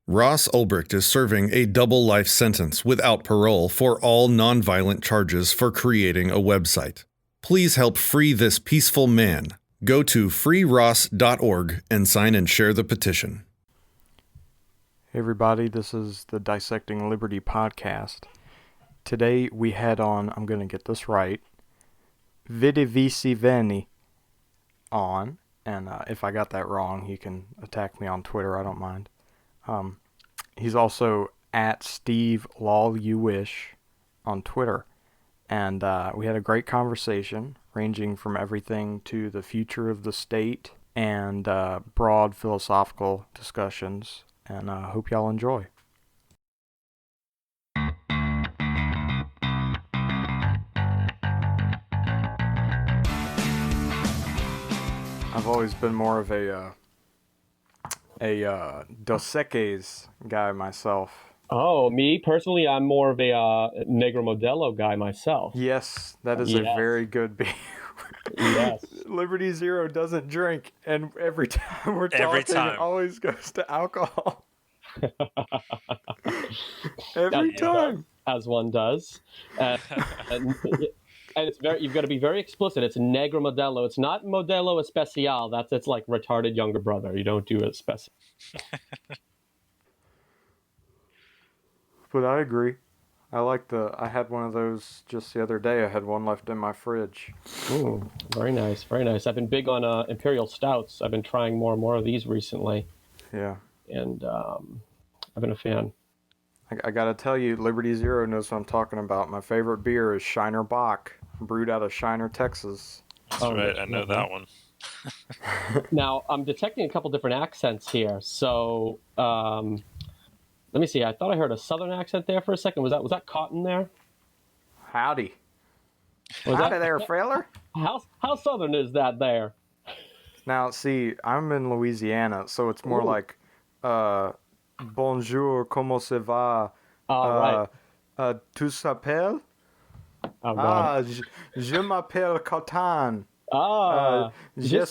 Ross Ulbricht is serving a double life sentence without parole for all nonviolent charges for creating a website. Please help free this peaceful man. Go to freeross.org and sign and share the petition. Hey everybody, this is the Dissecting Liberty podcast. Today we had on, I'm going to get this right, Vidivici Veni on, and if I got that wrong, he can attack me on Twitter, I don't mind. He's also at Steve Lol You Wish on Twitter, and we had a great conversation ranging from everything to the future of the state and broad philosophical discussions, and I hope y'all enjoy. I've always been more of a Dos Equis guy myself. Oh, me personally, I'm more of a Negro Modelo guy myself. Yes, that is a very good beer. Yes. Liberty Zero doesn't drink, and every time we're talking, it always goes to alcohol. Every time. As one does. And it's you've got to be very explicit. It's Negro Modelo. It's not Modelo Especial. It's like retarded younger brother. You don't do it special. But I agree. I had one of those just the other day. I had one left in my fridge. Ooh, very nice, very nice. I've been big on Imperial Stouts. I've been trying more and more of these recently. Yeah. And I've been a fan. I gotta tell you, Liberty Zero knows what I'm talking about. My favorite beer is Shiner Bock, brewed out of Shiner, Texas. That's right, I know that one. Now, I'm detecting a couple different accents here. So, let me see. I thought I heard a southern accent there for a second. Was that Cotton there? Howdy. Howdy there, Frailer. How southern is that there? Now, see, I'm in Louisiana, so it's more like, bonjour, comment ça va? Right. Tu s'appelles? Je m'appelle Cotton. Je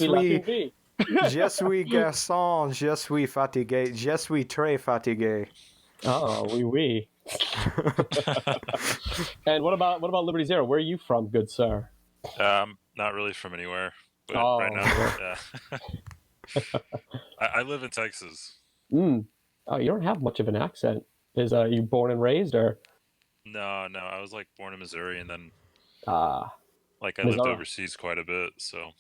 suis garçon, je suis fatigué, je suis très fatigué. Oh, oui. And what about Liberty Zero? Where are you from, good sir? I'm not really from anywhere, but right now, yeah. I live in Texas. Oh, you don't have much of an accent. Is you born and raised, or? No. I was like born in Missouri, and then I Missouri. lived overseas quite a bit. So.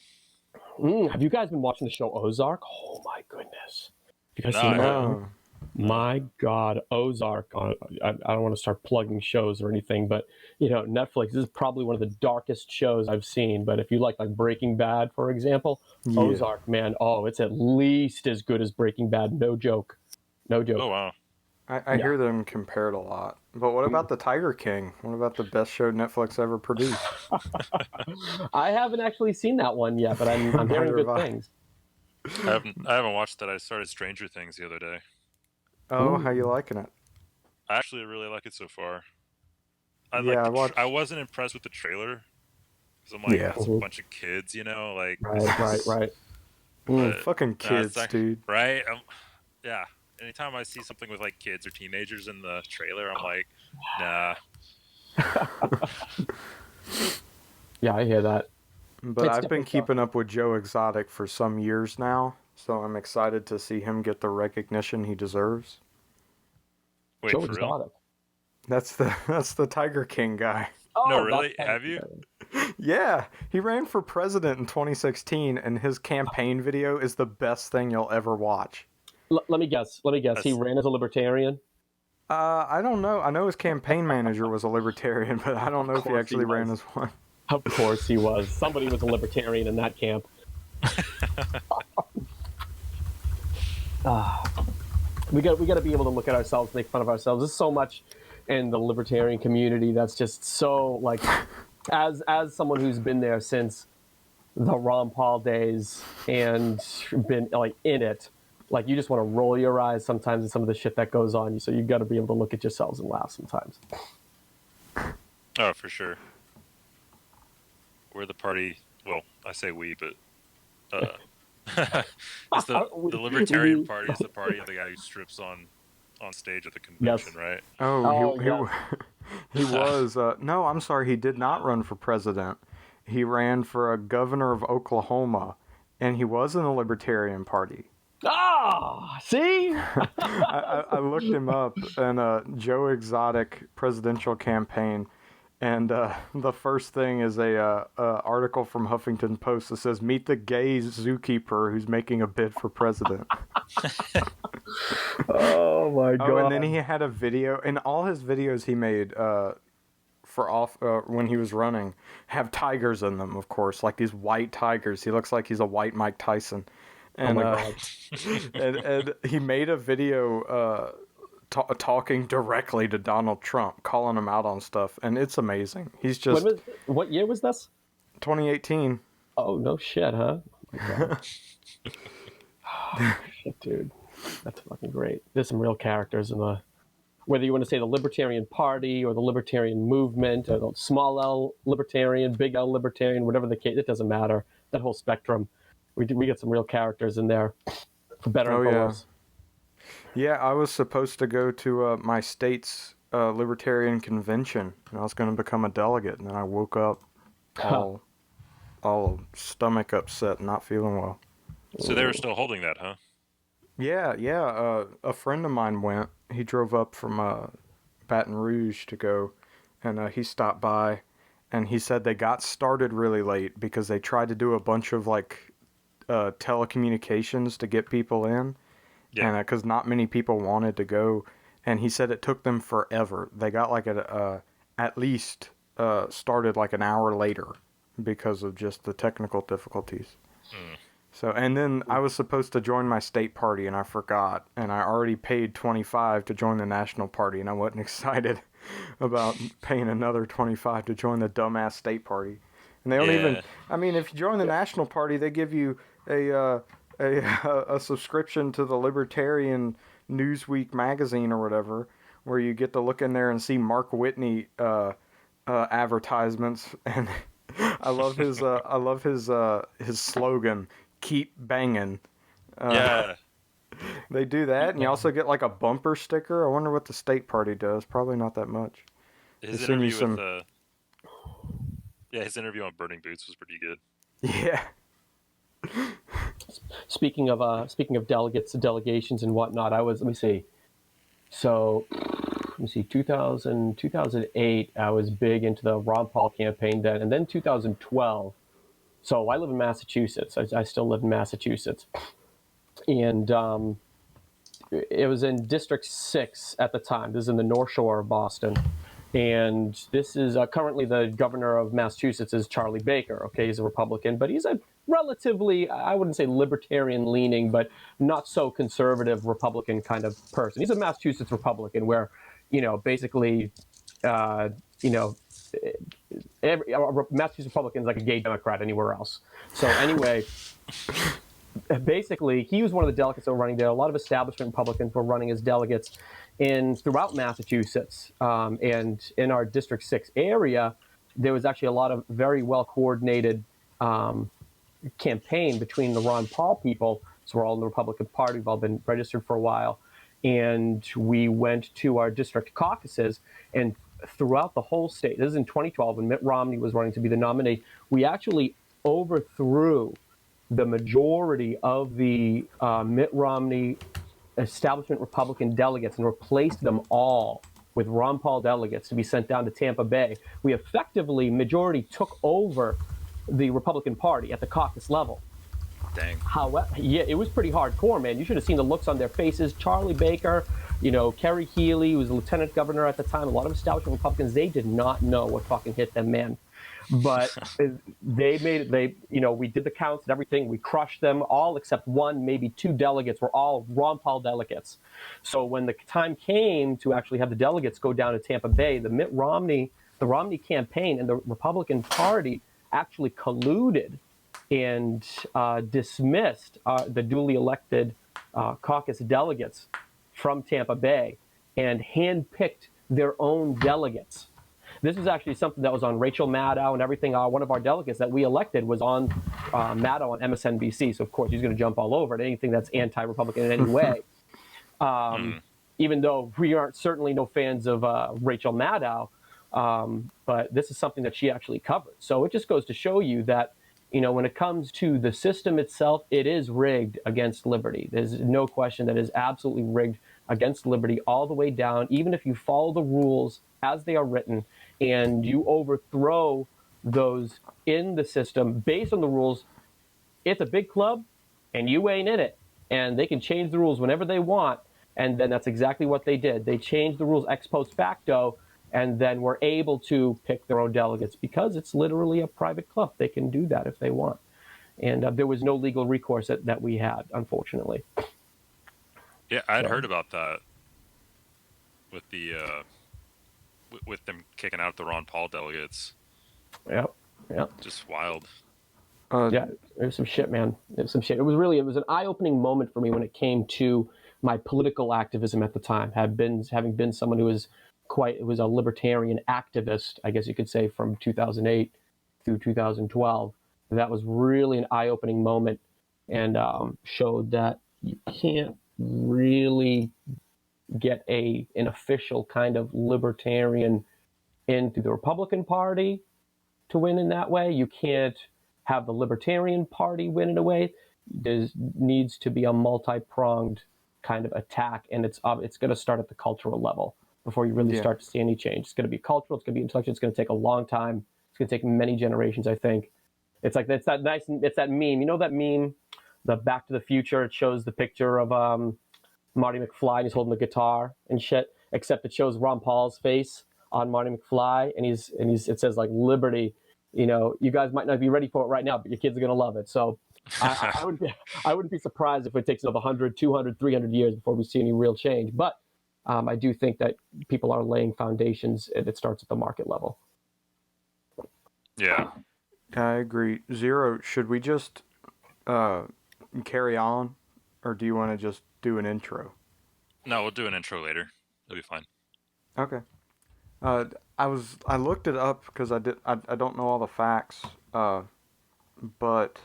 Have you guys been watching the show Ozark? Oh my goodness! You guys seen that? My God, Ozark. I don't want to start plugging shows or anything, but Netflix is probably one of the darkest shows I've seen. But if you like Breaking Bad, for example, Ozark, man, it's at least as good as Breaking Bad. No joke. Oh wow. I hear them compared a lot. But what about The Tiger King? What about the best show Netflix ever produced? I haven't actually seen that one yet, but I'm hearing good things. I haven't watched that. I started Stranger Things the other day. Oh, how you liking it? I actually really like it so far. I wasn't impressed with the trailer. Because I'm like, it's a bunch of kids, like... Right. Fucking kids, dude. Right? Yeah. Anytime I see something with kids or teenagers in the trailer, I'm like, nah. Yeah, I hear that. But I've been keeping up with Joe Exotic for some years now, so I'm excited to see him get the recognition he deserves. Wait, Joe for Exotic. Real? That's the Tiger King guy. Oh, no, really? Have you? Yeah, he ran for president in 2016, and his campaign video is the best thing you'll ever watch. Let me guess. He ran as a libertarian? I don't know. I know his campaign manager was a libertarian, but I don't know if he actually ran as one. Of course he was. Somebody was a libertarian in that camp. We got to be able to look at ourselves, make fun of ourselves. There's so much in the libertarian community that's just so as someone who's been there since the Ron Paul days and been in it. You just want to roll your eyes sometimes at some of the shit that goes on. So you got to be able to look at yourselves and laugh sometimes. Oh, for sure. We're the party. Well, I say we, but it's the Libertarian Party is the party of the guy who strips on on stage at the convention, Yes. right? He was. No, I'm sorry, he did not run for president. He ran for a governor of Oklahoma, and he was in the Libertarian Party. Ah, see? I looked him up in a Joe Exotic presidential campaign, and the first thing is a article from Huffington Post that says, "Meet the gay zookeeper who's making a bid for president." Oh my god! Oh, and then he had a video, and all his videos he made when he was running have tigers in them, of course, like these white tigers. He looks like he's a white Mike Tyson. And, oh my god! and he made a video talking directly to Donald Trump, calling him out on stuff, and it's amazing. He's just... What year was this? 2018. Oh, no shit, huh? Oh my god. Oh, shit, dude. That's fucking great. There's some real characters in the... Whether you want to say the Libertarian Party or the Libertarian Movement or the small L Libertarian, big L Libertarian, whatever the case, it doesn't matter. That whole spectrum. We get some real characters in there, for better and for worse. Yeah, I was supposed to go to my state's Libertarian convention, and I was going to become a delegate, and then I woke up all stomach upset, not feeling well. So they were still holding that, huh? Yeah. A friend of mine went. He drove up from Baton Rouge to go, and he stopped by, and he said they got started really late because they tried to do a bunch of telecommunications to get people in, and because not many people wanted to go, and he said it took them forever. They got at least started like an hour later because of just the technical difficulties. So, and then I was supposed to join my state party, and I forgot, and I already paid $25 to join the national party, and I wasn't excited about paying another $25 to join the dumbass state party. And they don't even... I mean, if you join the national party, they give you a subscription to the Libertarian Newsweek magazine or whatever, where you get to look in there and see Mark Whitney advertisements. And I love his slogan, "Keep banging." They do that, and you also get like a bumper sticker. I wonder what the state party does. Probably not that much. His interview his interview on Burning Boots was pretty good. Yeah. Speaking of delegates, delegations, and whatnot, let me see, 2008, I was big into the Ron Paul campaign then, and then 2012. So I live in Massachusetts. I still live in Massachusetts, and it was in District 6 at the time. This is in the North Shore of Boston. And this is currently the governor of Massachusetts is Charlie Baker. Okay, he's a Republican, but he's a relatively, I wouldn't say libertarian leaning, but not so conservative Republican kind of person. He's a Massachusetts Republican where, basically, Massachusetts Republican is like a gay Democrat anywhere else. So anyway, basically, he was one of the delegates that were running there. A lot of establishment Republicans were running as delegates throughout Massachusetts, and in our District 6 area, there was actually a lot of very well coordinated campaign between the Ron Paul people. So we're all in the Republican Party. We've all been registered for a while, and we went to our district caucuses. And throughout the whole state, this is in 2012 when Mitt Romney was running to be the nominee, we actually overthrew the majority of the Mitt Romney establishment Republican delegates and replaced them all with Ron Paul delegates to be sent down to Tampa Bay. We effectively, majority took over the Republican Party at the caucus level. Dang. However, it was pretty hardcore, man. You should have seen the looks on their faces. Charlie Baker, Kerry Healy, who was the lieutenant governor at the time, a lot of establishment Republicans, they did not know what fucking hit them, man. But we did the counts and everything. We crushed them all except one, maybe two delegates were all Ron Paul delegates. So when the time came to actually have the delegates go down to Tampa Bay, the Romney campaign and the Republican Party actually colluded and dismissed the duly elected caucus delegates from Tampa Bay and handpicked their own delegates. This was actually something that was on Rachel Maddow and everything. One of our delegates that we elected was on Maddow on MSNBC. So, of course, he's going to jump all over it, anything that's anti-Republican in any way. even though we aren't certainly no fans of Rachel Maddow, but this is something that she actually covered. So it just goes to show you that, when it comes to the system itself, it is rigged against liberty. There's no question that it is absolutely rigged against liberty all the way down. Even if you follow the rules as they are written and you overthrow those in the system based on the rules, it's a big club and you ain't in it. And they can change the rules whenever they want. And then that's exactly what they did. They changed the rules ex post facto, and then were able to pick their own delegates because it's literally a private club. They can do that if they want. And there was no legal recourse that we had, unfortunately. Yeah, I'd heard about that with the with them kicking out the Ron Paul delegates. Yep. Just wild. Yeah, it was some shit, man. It was some shit. It was an eye-opening moment for me when it came to my political activism at the time. Having been someone who was a libertarian activist, I guess you could say, from 2008 through 2012. That was really an eye-opening moment, and showed that you can't really get an official kind of libertarian into the Republican Party to win in that way. You can't have the Libertarian Party win in a way. There needs to be a multi-pronged kind of attack, and it's going to start at the cultural level before you really start to see any change. It's going to be cultural, it's going to be intellectual, it's going to take a long time. It's going to take many generations, I think. It's like it's that meme. You know that meme, the Back to the Future? It shows the picture of Marty McFly, and he's holding the guitar and shit, except it shows Ron Paul's face on Marty McFly, and it says like liberty. You guys might not be ready for it right now, but your kids are going to love it. So I wouldn't be surprised if it takes another 100, 200, 300 years before we see any real change. But I do think that people are laying foundations, and it starts at the market level. Yeah. I agree. Zero, should we just carry on, or do you want to just do an intro? No, we'll do an intro later. It'll be fine. Okay. I looked it up because I don't know all the facts, but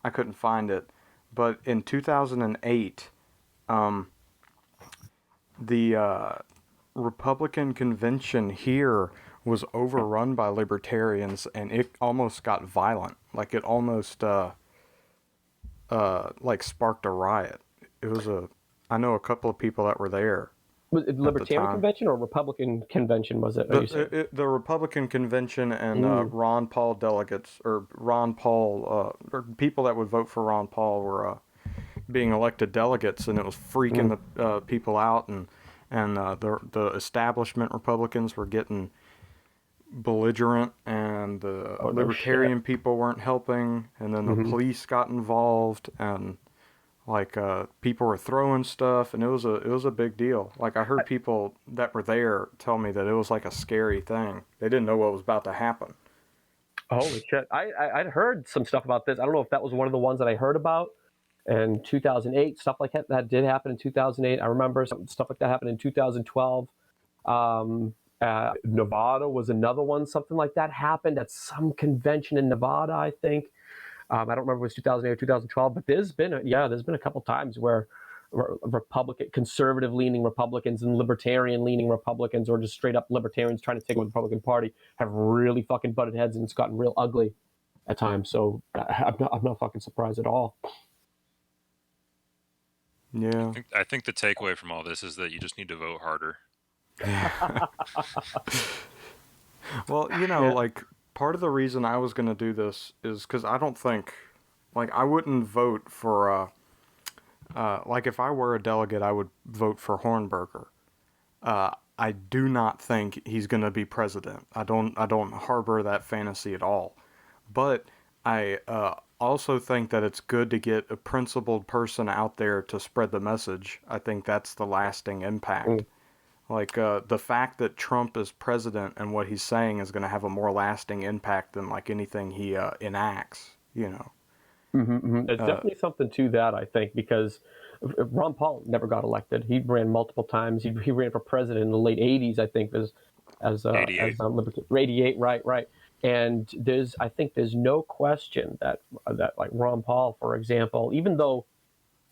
I couldn't find it. But in 2008, the Republican convention here was overrun by libertarians, and it almost got violent. Like it almost like sparked a riot. I know a couple of people that were there. Was it Libertarian convention or Republican convention? Was it? The Republican convention and Ron Paul delegates, or Ron Paul, or people that would vote for Ron Paul were being elected delegates, and it was freaking the people out, and the establishment Republicans were getting belligerent, and the libertarian people weren't helping, and then the police got involved, and like people were throwing stuff, and it was a big deal. Like I heard people that were there tell me that it was like a scary thing. They didn't know what was about to happen. Holy shit! I'd heard some stuff about this. I don't know if that was one of the ones that I heard about in 2008. Stuff like that did happen in 2008. I remember stuff like that happened in 2012. Nevada was another one. Something like that happened at some convention in Nevada, I think. I don't remember if it was 2008 or 2012, but there's been a couple times where conservative-leaning Republicans and libertarian-leaning Republicans, or just straight-up libertarians trying to take over the Republican Party, have really fucking butted heads, and it's gotten real ugly at times. So I'm not fucking surprised at all. Yeah. I think the takeaway from all this is that you just need to vote harder. Well, like part of the reason I was going to do this is because I don't think, like, I wouldn't vote for, like, if I were a delegate, I would vote for Hornberger. I do not think he's going to be president. I don't harbor that fantasy at all. But I also think that it's good to get a principled person out there to spread the message. I think that's the lasting impact. Like, the fact that Trump is president and what he's saying is going to have a more lasting impact than, like, anything he enacts, There's definitely something to that, I think, because Ron Paul never got elected. He ran multiple times. He ran for president in the late 80s, I think, as 88, right. And I think there's no question that like Ron Paul, for example, even though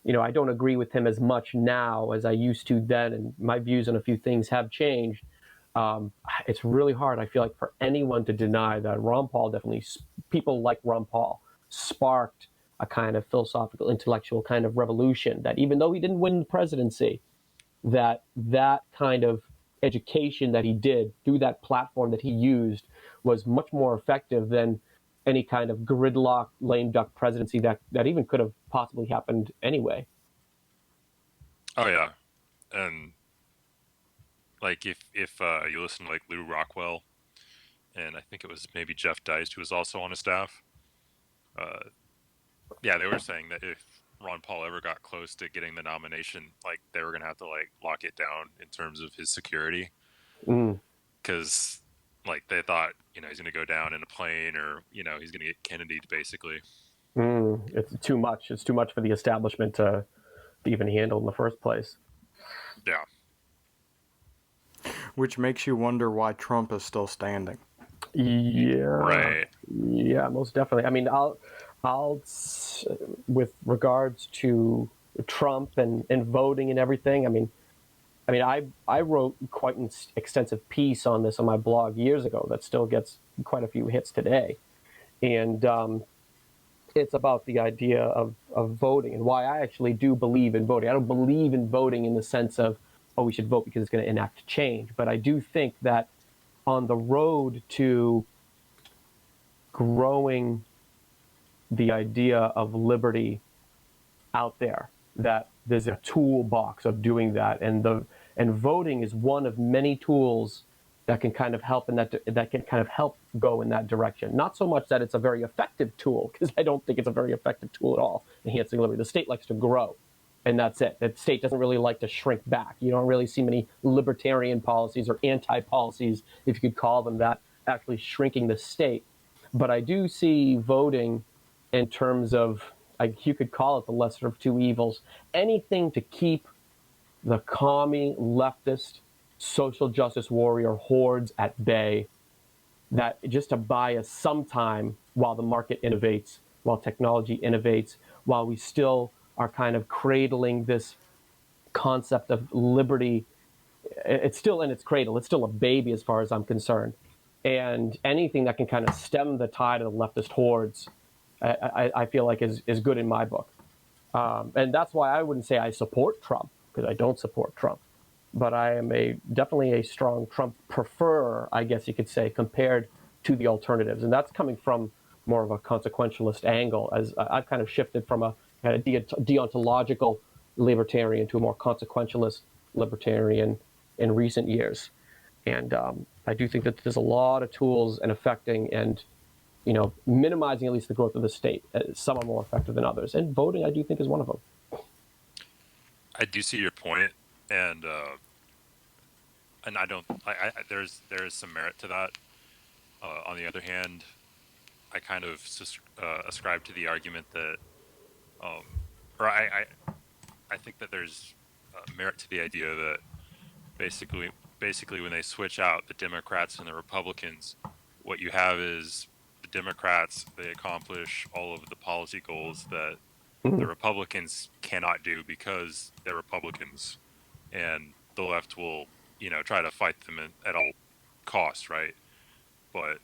I don't agree with him as much now as I used to then, and my views on a few things have changed. It's really hard, I feel like, for anyone to deny that Ron Paul people like Ron Paul sparked a kind of philosophical, intellectual kind of revolution, that even though he didn't win the presidency, that kind of education that he did through that platform that he used was much more effective than any kind of gridlock, lame duck presidency that even could have possibly happened anyway. Oh yeah, and like if you listen to like Lou Rockwell, and I think it was maybe Jeff Deist who was also on his staff. Yeah, they were saying that if Ron Paul ever got close to getting the nomination, like they were gonna have to like lock it down in terms of his security, because like they thought he's gonna go down in a plane, or he's gonna get Kennedy'd basically. It's too much. It's too much for the establishment to even handle in the first place. Yeah. Which makes you wonder why Trump is still standing. Yeah. Right. Yeah, most definitely. I mean, I'll with regards to Trump and voting and everything. I mean, I wrote quite an extensive piece on this on my blog years ago that still gets quite a few hits today, and it's about the idea of voting and why I actually do believe in voting. I don't believe in voting in the sense of, oh, we should vote because it's going to enact change, but I do think that on the road to growing the idea of liberty out there, that there's a toolbox of doing that, and voting is one of many tools that can kind of help that can kind of help go in that direction. Not so much that it's a very effective tool, because I don't think it's a very effective tool at all, enhancing liberty. The state likes to grow, and that's it. The state doesn't really like to shrink back. You don't really see many libertarian policies or anti-policies, if you could call them that, actually shrinking the state. But I do see voting in terms of, you could call it the lesser of two evils, anything to keep the commie leftist social justice warrior hordes at bay, that just to buy us some time while the market innovates, while technology innovates, while we still are kind of cradling this concept of liberty. It's still in its cradle. It's still a baby as far as I'm concerned. And anything that can kind of stem the tide of the leftist hordes, I feel like is good in my book. And that's why I wouldn't say I support Trump, because I don't support Trump. But I am definitely a strong Trump preferer, I guess you could say, compared to the alternatives. And that's coming from more of a consequentialist angle, as I've kind of shifted from a kind of deontological libertarian to a more consequentialist libertarian in recent years. And I do think that there's a lot of tools in affecting and minimizing at least the growth of the state. Some are more effective than others. And voting, I do think, is one of them. I do see your point, and I don't. There is some merit to that. On the other hand, I kind of ascribe to the argument that, or I think that there's merit to the idea that basically when they switch out the Democrats and the Republicans, what you have is the Democrats, they accomplish all of the policy goals that the Republicans cannot do because they're Republicans, and the left will try to fight them at all costs, right? But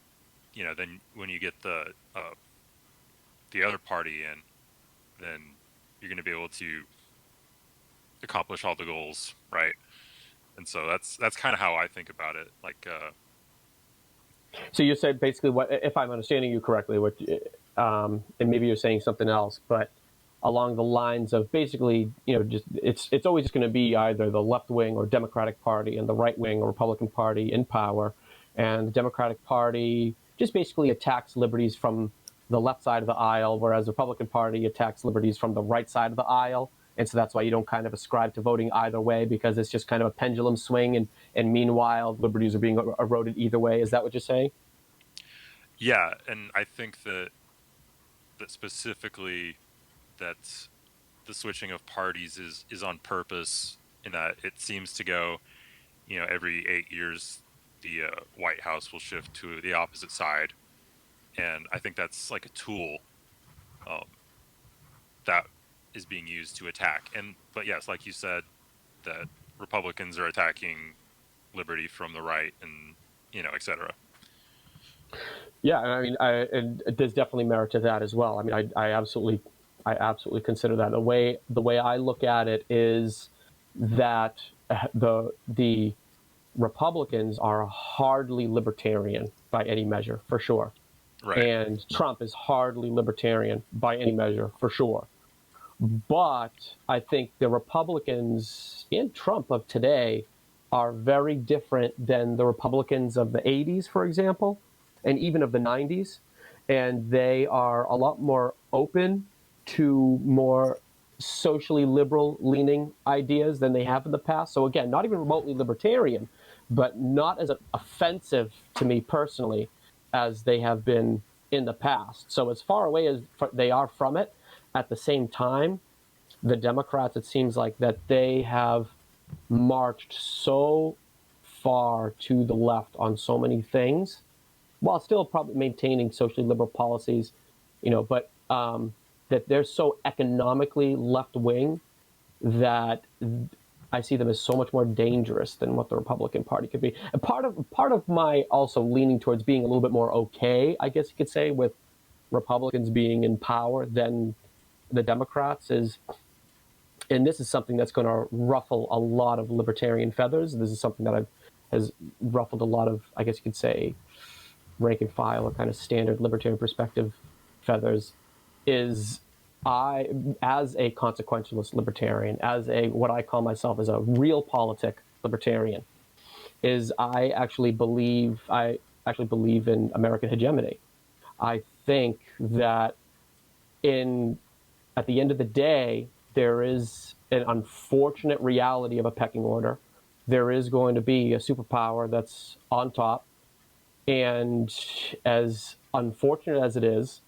then when you get the other party in, then you're going to be able to accomplish all the goals, right? And so that's kind of how I think about it. Like, so you said basically, what, if I'm understanding you correctly, and maybe you're saying something else, but along the lines of basically, just it's always going to be either the left wing or Democratic Party and the right wing or Republican Party in power, and the Democratic Party just basically attacks liberties from the left side of the aisle, whereas the Republican Party attacks liberties from the right side of the aisle. And so that's why you don't kind of ascribe to voting either way, because it's just kind of a pendulum swing, and meanwhile, liberties are being eroded either way. Is that what you're saying? Yeah, and I think that specifically that the switching of parties is on purpose, in that it seems to go, every 8 years, the White House will shift to the opposite side. And I think that's like a tool that is being used to attack. But yes, like you said, that Republicans are attacking liberty from the right, and etc. Yeah, and I mean, and there's definitely merit to that as well. I mean, I absolutely consider that. The way I look at it is that the Republicans are hardly libertarian by any measure, for sure, Right. and Trump is hardly libertarian by any measure, for sure. But I think the Republicans and Trump of today are very different than the Republicans of the 80s, for example, and even of the 90s. And they are a lot more open to more socially liberal leaning ideas than they have in the past. So, again, not even remotely libertarian, but not as offensive to me personally as they have been in the past. So, as far away as they are from it, at the same time, the Democrats, it seems like that they have marched so far to the left on so many things, while still probably maintaining socially liberal policies, but that they're so economically left wing that I see them as so much more dangerous than what the Republican Party could be. And part of my also leaning towards being a little bit more okay, I guess you could say, with Republicans being in power than the Democrats is, and this is something that's going to ruffle a lot of libertarian feathers. This is something that has ruffled a lot of, I guess you could say, rank and file or kind of standard libertarian perspective feathers. Is I, as a consequentialist libertarian, as a what I call myself as a realpolitik libertarian, is I actually believe in American hegemony. I think that in at the end of the day, there is an unfortunate reality of a pecking order. There is going to be a superpower that's on top. And as unfortunate as it is,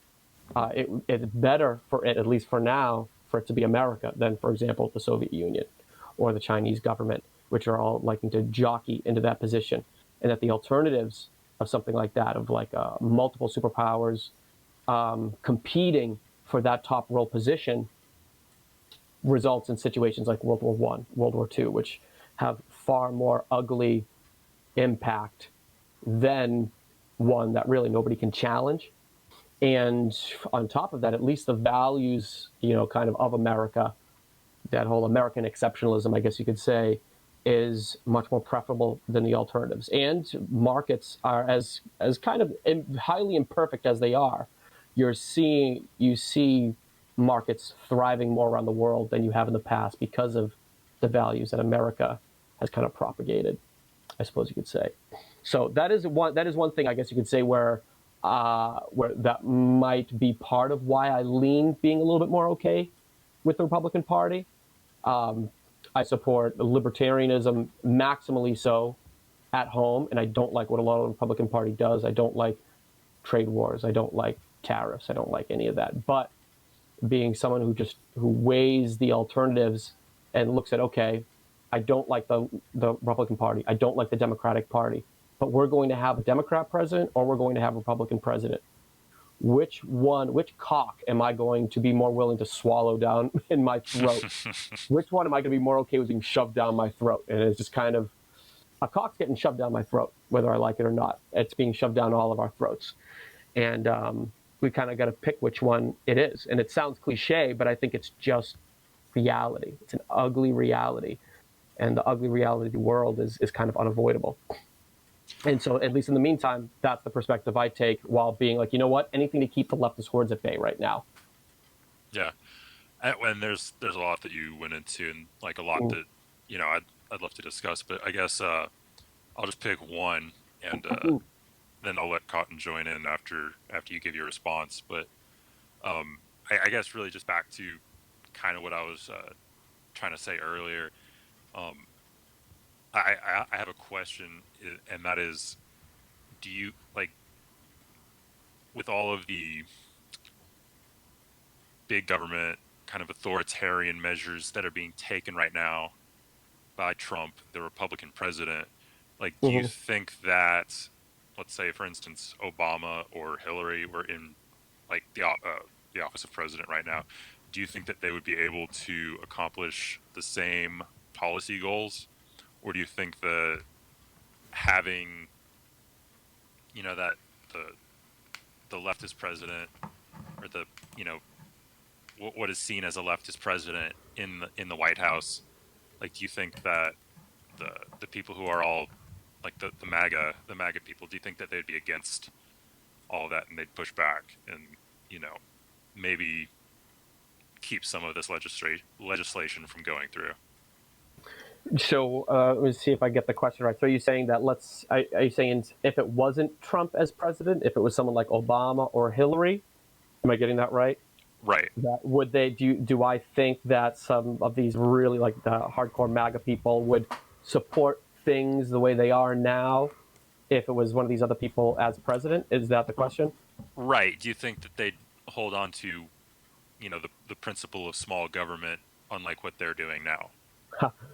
it's better for it, at least for now, for it to be America than, for example, the Soviet Union or the Chinese government, which are all liking to jockey into that position. And that the alternatives of something like that, of like multiple superpowers competing for that top role position, results in situations like World War I, World War II, which have far more ugly impact than one that really nobody can challenge. And on top of that, at least the values, kind of America, that whole American exceptionalism, I guess you could say, is much more preferable than the alternatives. And markets are as kind of highly imperfect as they are. You see markets thriving more around the world than you have in the past because of the values that America has kind of propagated, I suppose you could say. So that is one thing I guess you could say where that might be part of why I lean being a little bit more okay with the Republican Party. I support libertarianism maximally so at home, and I don't like what a lot of the Republican Party does. I don't like trade wars. I don't like tariffs. I don't like any of that. But being someone who weighs the alternatives and looks at, okay, I don't like the Republican Party. I don't like the Democratic Party. But we're going to have a Democrat president or we're going to have a Republican president. Which cock am I going to be more willing to swallow down in my throat? Which one am I going to be more okay with being shoved down my throat? And it's just kind of, a cock's getting shoved down my throat, whether I like it or not. It's being shoved down all of our throats. And we kind of got to pick which one it is. And it sounds cliche, but I think it's just reality. It's an ugly reality. And the ugly reality of the world is kind of unavoidable. And so, at least in the meantime, that's the perspective I take while being like, you know what, anything to keep the leftist hordes at bay right now. Yeah, and there's a lot that you went into, and like a lot that I'd love to discuss. But I guess I'll just pick one, and then I'll let Cotton join in after you give your response. But I guess really just back to kind of what I was trying to say earlier. I have a question, and that is, do you like, with all of the big government kind of authoritarian measures that are being taken right now by Trump, the Republican president, like, do you Mm-hmm. think that, let's say, for instance, Obama or Hillary were in like the office of president right now, do you think that they would be able to accomplish the same policy goals, or do you think that having, that the leftist president, or the what is seen as a leftist president in the White House, like, do you think that the people who are all like the MAGA people, do you think that they'd be against all of that and they'd push back and maybe keep some of this legislation from going through? So let me see if I get the question right. So are you saying that are you saying if it wasn't Trump as president, if it was someone like Obama or Hillary, am I getting that right? Right. That would they do I think that some of these really like the hardcore MAGA people would support things the way they are now if it was one of these other people as president? Is that the question? Right. Do you think that they'd hold on to, the principle of small government, unlike what they're doing now?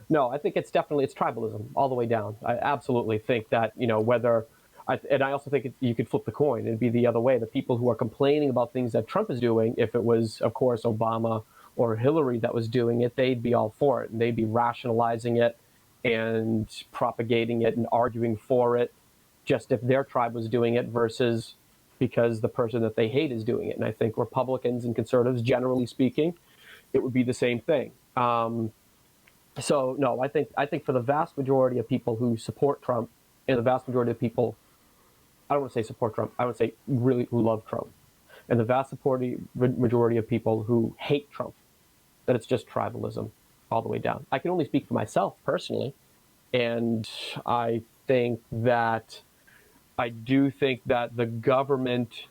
No, I think it's tribalism all the way down. I absolutely think that, and I also think you could flip the coin. It'd be the other way. The people who are complaining about things that Trump is doing, if it was, of course, Obama or Hillary that was doing it, they'd be all for it. And they'd be rationalizing it and propagating it and arguing for it, just if their tribe was doing it versus because the person that they hate is doing it. And I think Republicans and conservatives, generally speaking, it would be the same thing. So no, I think for the vast majority of people who support Trump, and the vast majority of people, I don't want to say support Trump, I would say really love Trump, and the vast majority of people who hate Trump, that it's just tribalism all the way down. I can only speak for myself personally, and I do think that the government,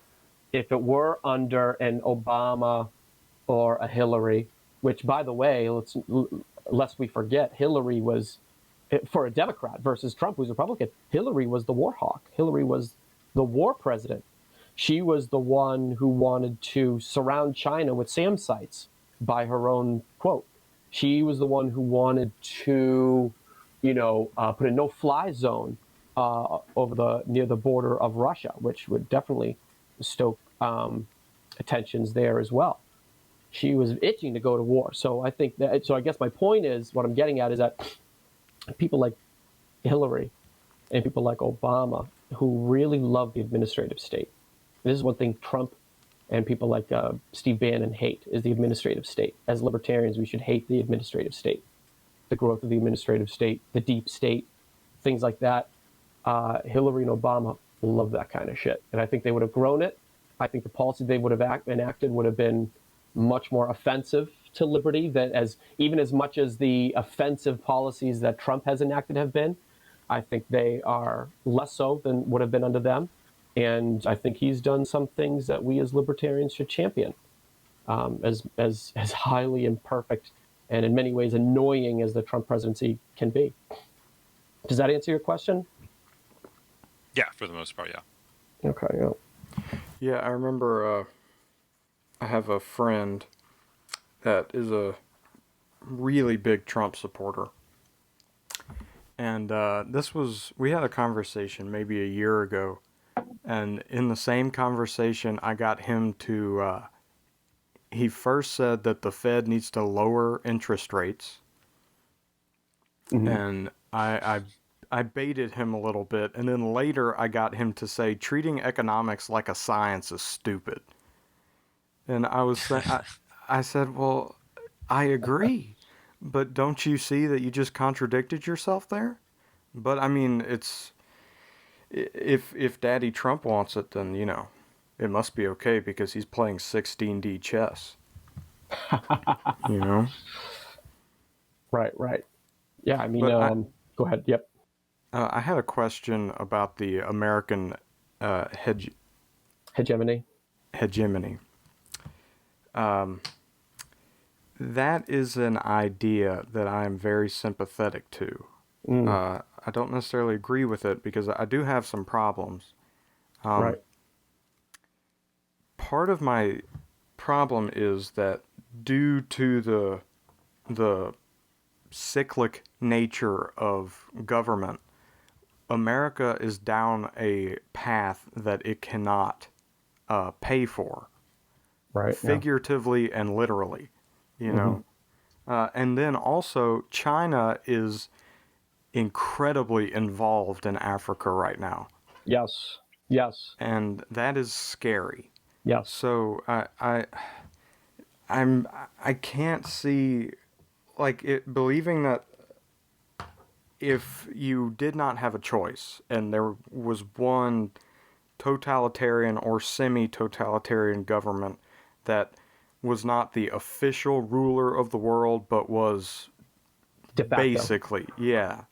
if it were under an Obama or a Hillary, which by the way, lest we forget, Hillary was, for a Democrat versus Trump, who's a Republican, Hillary was the war hawk. Hillary was the war president. She was the one who wanted to surround China with SAM sites by her own quote. She was the one who wanted to, put a no-fly zone near the border of Russia, which would definitely stoke tensions there as well. She was itching to go to war. So I think that. So I guess my point is, what I'm getting at is that people like Hillary and people like Obama, who really love the administrative state. This is one thing Trump and people like Steve Bannon hate, is the administrative state. As libertarians, we should hate the administrative state, the growth of the administrative state, the deep state, things like that. Hillary and Obama love that kind of shit, and I think they would have grown it. I think the policy they would have enacted would have been much more offensive to liberty than even as much as the offensive policies that Trump has enacted have been. I think they are less so than would have been under them. And I think he's done some things that we as libertarians should champion, as highly imperfect and in many ways annoying as the Trump presidency can be. Does that answer your question? Yeah, for the most part, yeah. Okay, yeah. Yeah, I remember I have a friend that is a really big Trump supporter. And we had a conversation maybe a year ago. And in the same conversation, I got him to, he first said that the Fed needs to lower interest rates. Mm-hmm. And I baited him a little bit. And then later I got him to say treating economics like a science is stupid. And I said, well, I agree. But don't you see that you just contradicted yourself there? But I mean, it's, if Daddy Trump wants it, then, it must be okay because he's playing 16D chess. Right. Yeah, I mean, go ahead. Yep. I had a question about the American hegemony. That is an idea that I am very sympathetic to. I don't necessarily agree with it because I do have some problems. Right. Part of my problem is that due to the cyclic nature of government, America is down a path that it cannot pay for. Right. Figuratively and literally. you know. And then also, China is incredibly involved in Africa right now. Yes. Yes. And that is scary. Yes. So I can't see, like, it, believing that if you did not have a choice and there was one totalitarian or semi-totalitarian government that was not the official ruler of the world but was De facto. basically, yeah.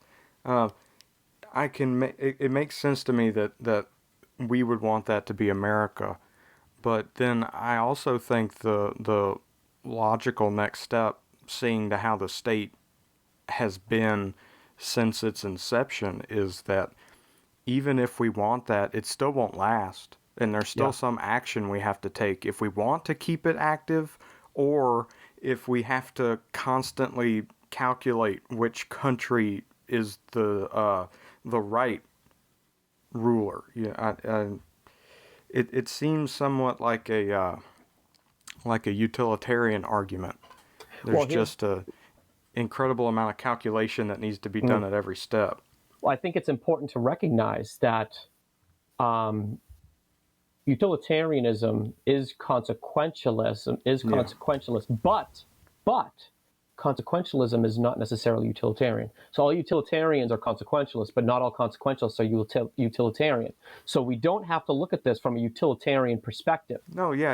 I can it makes sense to me that we would want that to be America, but then I also think the logical next step, seeing to how the state has been since its inception, is that even if we want that, it still won't last. And there's still some action we have to take if we want to keep it active, or if we have to constantly calculate which country is the right ruler. Yeah, it seems somewhat like a utilitarian argument. There's just a incredible amount of calculation that needs to be done at every step. Well, I think it's important to recognize that utilitarianism is consequentialism, but consequentialism is not necessarily utilitarian. So all utilitarians are consequentialists, but not all consequentialists are utilitarian. So we don't have to look at this from a utilitarian perspective. No, yeah.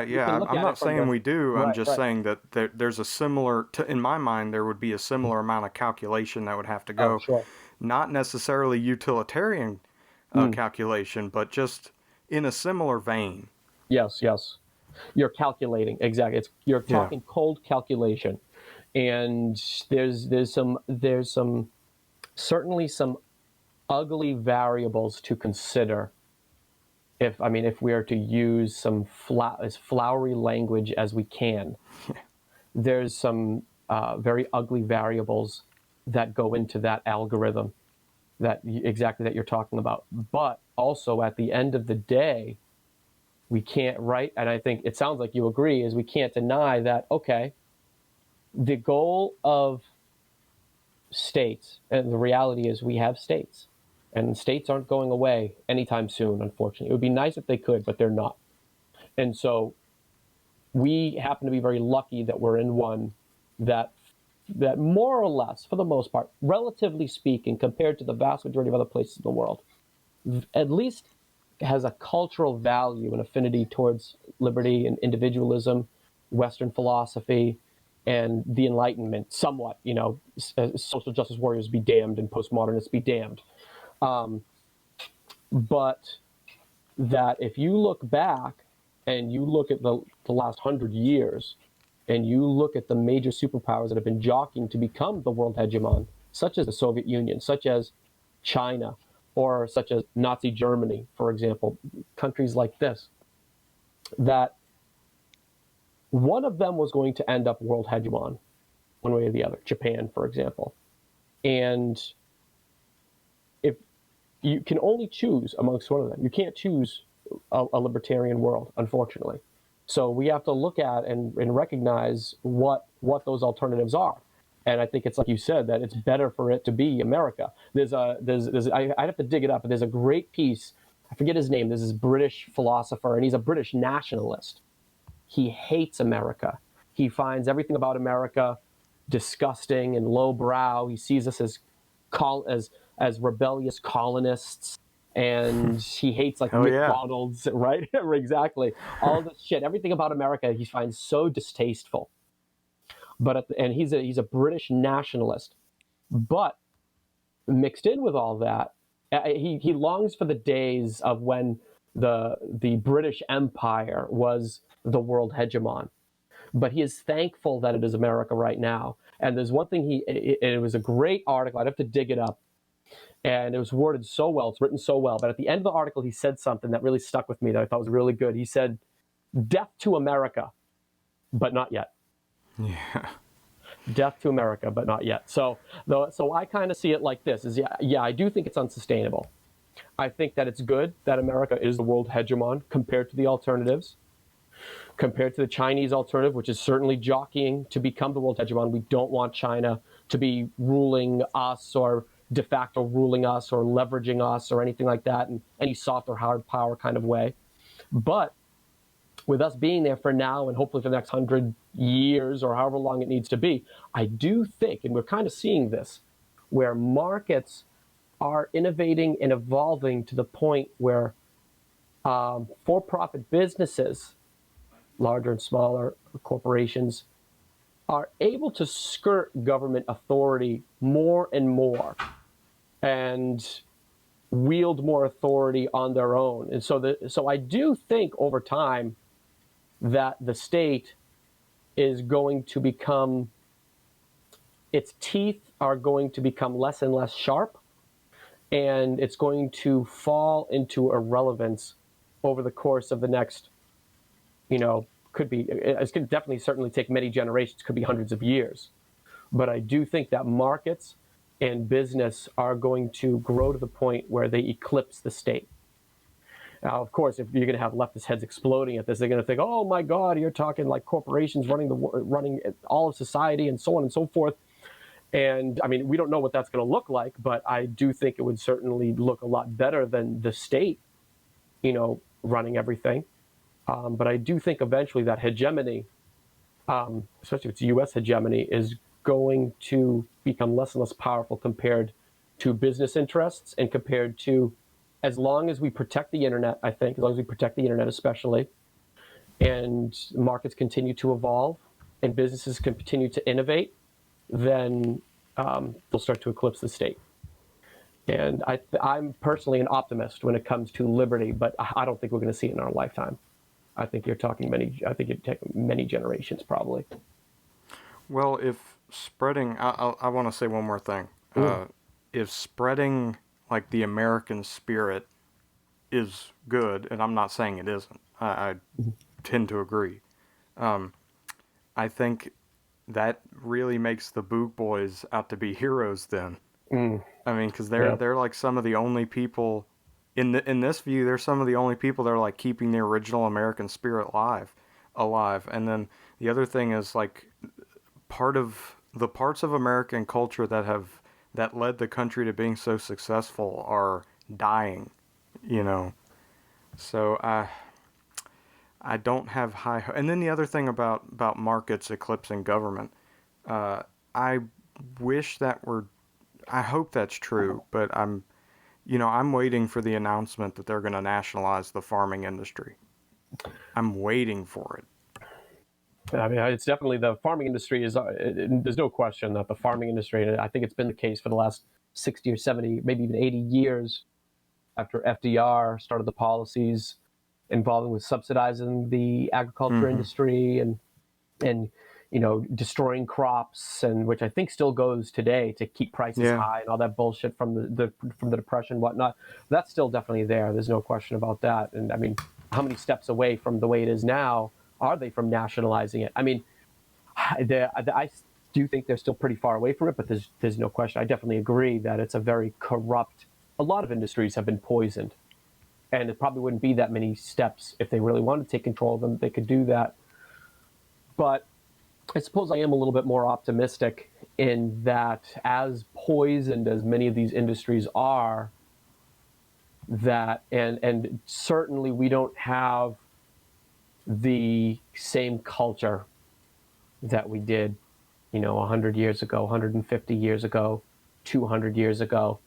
I'm not saying we do. I'm just saying that there's a similar, in my mind, there would be a similar amount of calculation that would have to go. Oh, sure. Not necessarily utilitarian calculation, but just in a similar vein. Yes. You're calculating, exactly. You're talking cold calculation. And there's certainly some ugly variables to consider. If we are to use some as flowery language as we can, there's some very ugly variables that go into that algorithm that you're talking about. But also at the end of the day, we can't, right? And I think it sounds like you agree, is we can't deny that, okay, the goal of states, and the reality is we have states, and states aren't going away anytime soon, unfortunately. It would be nice if they could, but they're not. And so we happen to be very lucky that we're in one that more or less, for the most part, relatively speaking, compared to the vast majority of other places in the world, at least has a cultural value and affinity towards liberty and individualism, Western philosophy, and the Enlightenment, somewhat, social justice warriors be damned and postmodernists be damned. But that if you look back and you look at the last 100 years, and you look at the major superpowers that have been jockeying to become the world hegemon, such as the Soviet Union, such as China, or such as Nazi Germany, for example, countries like this, that one of them was going to end up world hegemon, one way or the other. Japan, for example. And if you can only choose amongst one of them, you can't choose a libertarian world, unfortunately. So we have to look at and recognize what those alternatives are. And I think it's like you said, that it's better for it to be America. I'd have to dig it up, but there's a great piece, I forget his name, there's this British philosopher, and he's a British nationalist. He hates America. He finds everything about America disgusting and lowbrow. He sees us as rebellious colonists, and he hates McDonald's, right? Exactly. All this shit, everything about America, he finds so distasteful. But and he's a British nationalist. But mixed in with all that, he longs for the days of when the British Empire was the world hegemon. But he is thankful that it is America right now. And there's one thing it was a great article, I'd have to dig it up, and it was worded so well, it's written so well, but at the end of the article he said something that really stuck with me that I thought was really good. He said, "Death to America, but not yet." Yeah. Death to America, but not yet. So I kind of see it like this, is I do think it's unsustainable. I think that it's good that America is the world hegemon compared to the alternatives. compared to the Chinese alternative, which is certainly jockeying to become the world hegemon. We don't want China to be ruling us or de facto ruling us or leveraging us or anything like that in any soft or hard power kind of way. But with us being there for now and hopefully for the next 100 years or however long it needs to be, I do think, and we're kind of seeing this, where markets are innovating and evolving to the point where for-profit businesses, larger and smaller corporations, are able to skirt government authority more and more and wield more authority on their own. And so I do think over time that the state is going to become, its teeth are going to become less and less sharp, and it's going to fall into irrelevance over the course of the next, it's going to definitely certainly take many generations, could be hundreds of years. But I do think that markets and business are going to grow to the point where they eclipse the state. Now, of course, if you're going to have leftist heads exploding at this, they're going to think, "Oh my God, you're talking like corporations running all of society and so on and so forth." And I mean, we don't know what that's going to look like, but I do think it would certainly look a lot better than the state, running everything. But I do think eventually that hegemony, especially if it's U.S. hegemony, is going to become less and less powerful compared to business interests and compared to, as long as we protect the internet, I think, as long as we protect the internet especially, and markets continue to evolve and businesses continue to innovate, then they'll start to eclipse the state. And I'm personally an optimist when it comes to liberty, but I don't think we're going to see it in our lifetime. I think it'd take many generations probably. Well, if spreading, I want to say one more thing. If spreading like the American spirit is good, and I'm not saying it isn't, I tend to agree. I think that really makes the Boog Boys out to be heroes then. I mean, because they're like some of the only people in this view. They're some of the only people that are like keeping the original American spirit alive. And then the other thing is like part of the parts of American culture that led the country to being so successful are dying, So I don't have high. And then the other thing about markets eclipsing government, I wish that were. I hope that's true, but I'm waiting for the announcement that they're going to nationalize the farming industry. I'm waiting for it. I mean, it's definitely the farming industry there's no question that the farming industry, and I think it's been the case for the last 60 or 70, maybe even 80 years after FDR started the policies involving with subsidizing the agriculture industry and destroying crops, and which I think still goes today to keep prices high and all that bullshit from the Depression and whatnot. That's still definitely there. There's no question about that. And I mean, how many steps away from the way it is now are they from nationalizing it? I mean, I do think they're still pretty far away from it, but there's no question. I definitely agree that it's a very corrupt. A lot of industries have been poisoned, and it probably wouldn't be that many steps if they really wanted to take control of them. They could do that, but I suppose I am a little bit more optimistic in that, as poisoned as many of these industries are, that and certainly we don't have the same culture that we did, 100 years ago, 150 years ago, 200 years ago,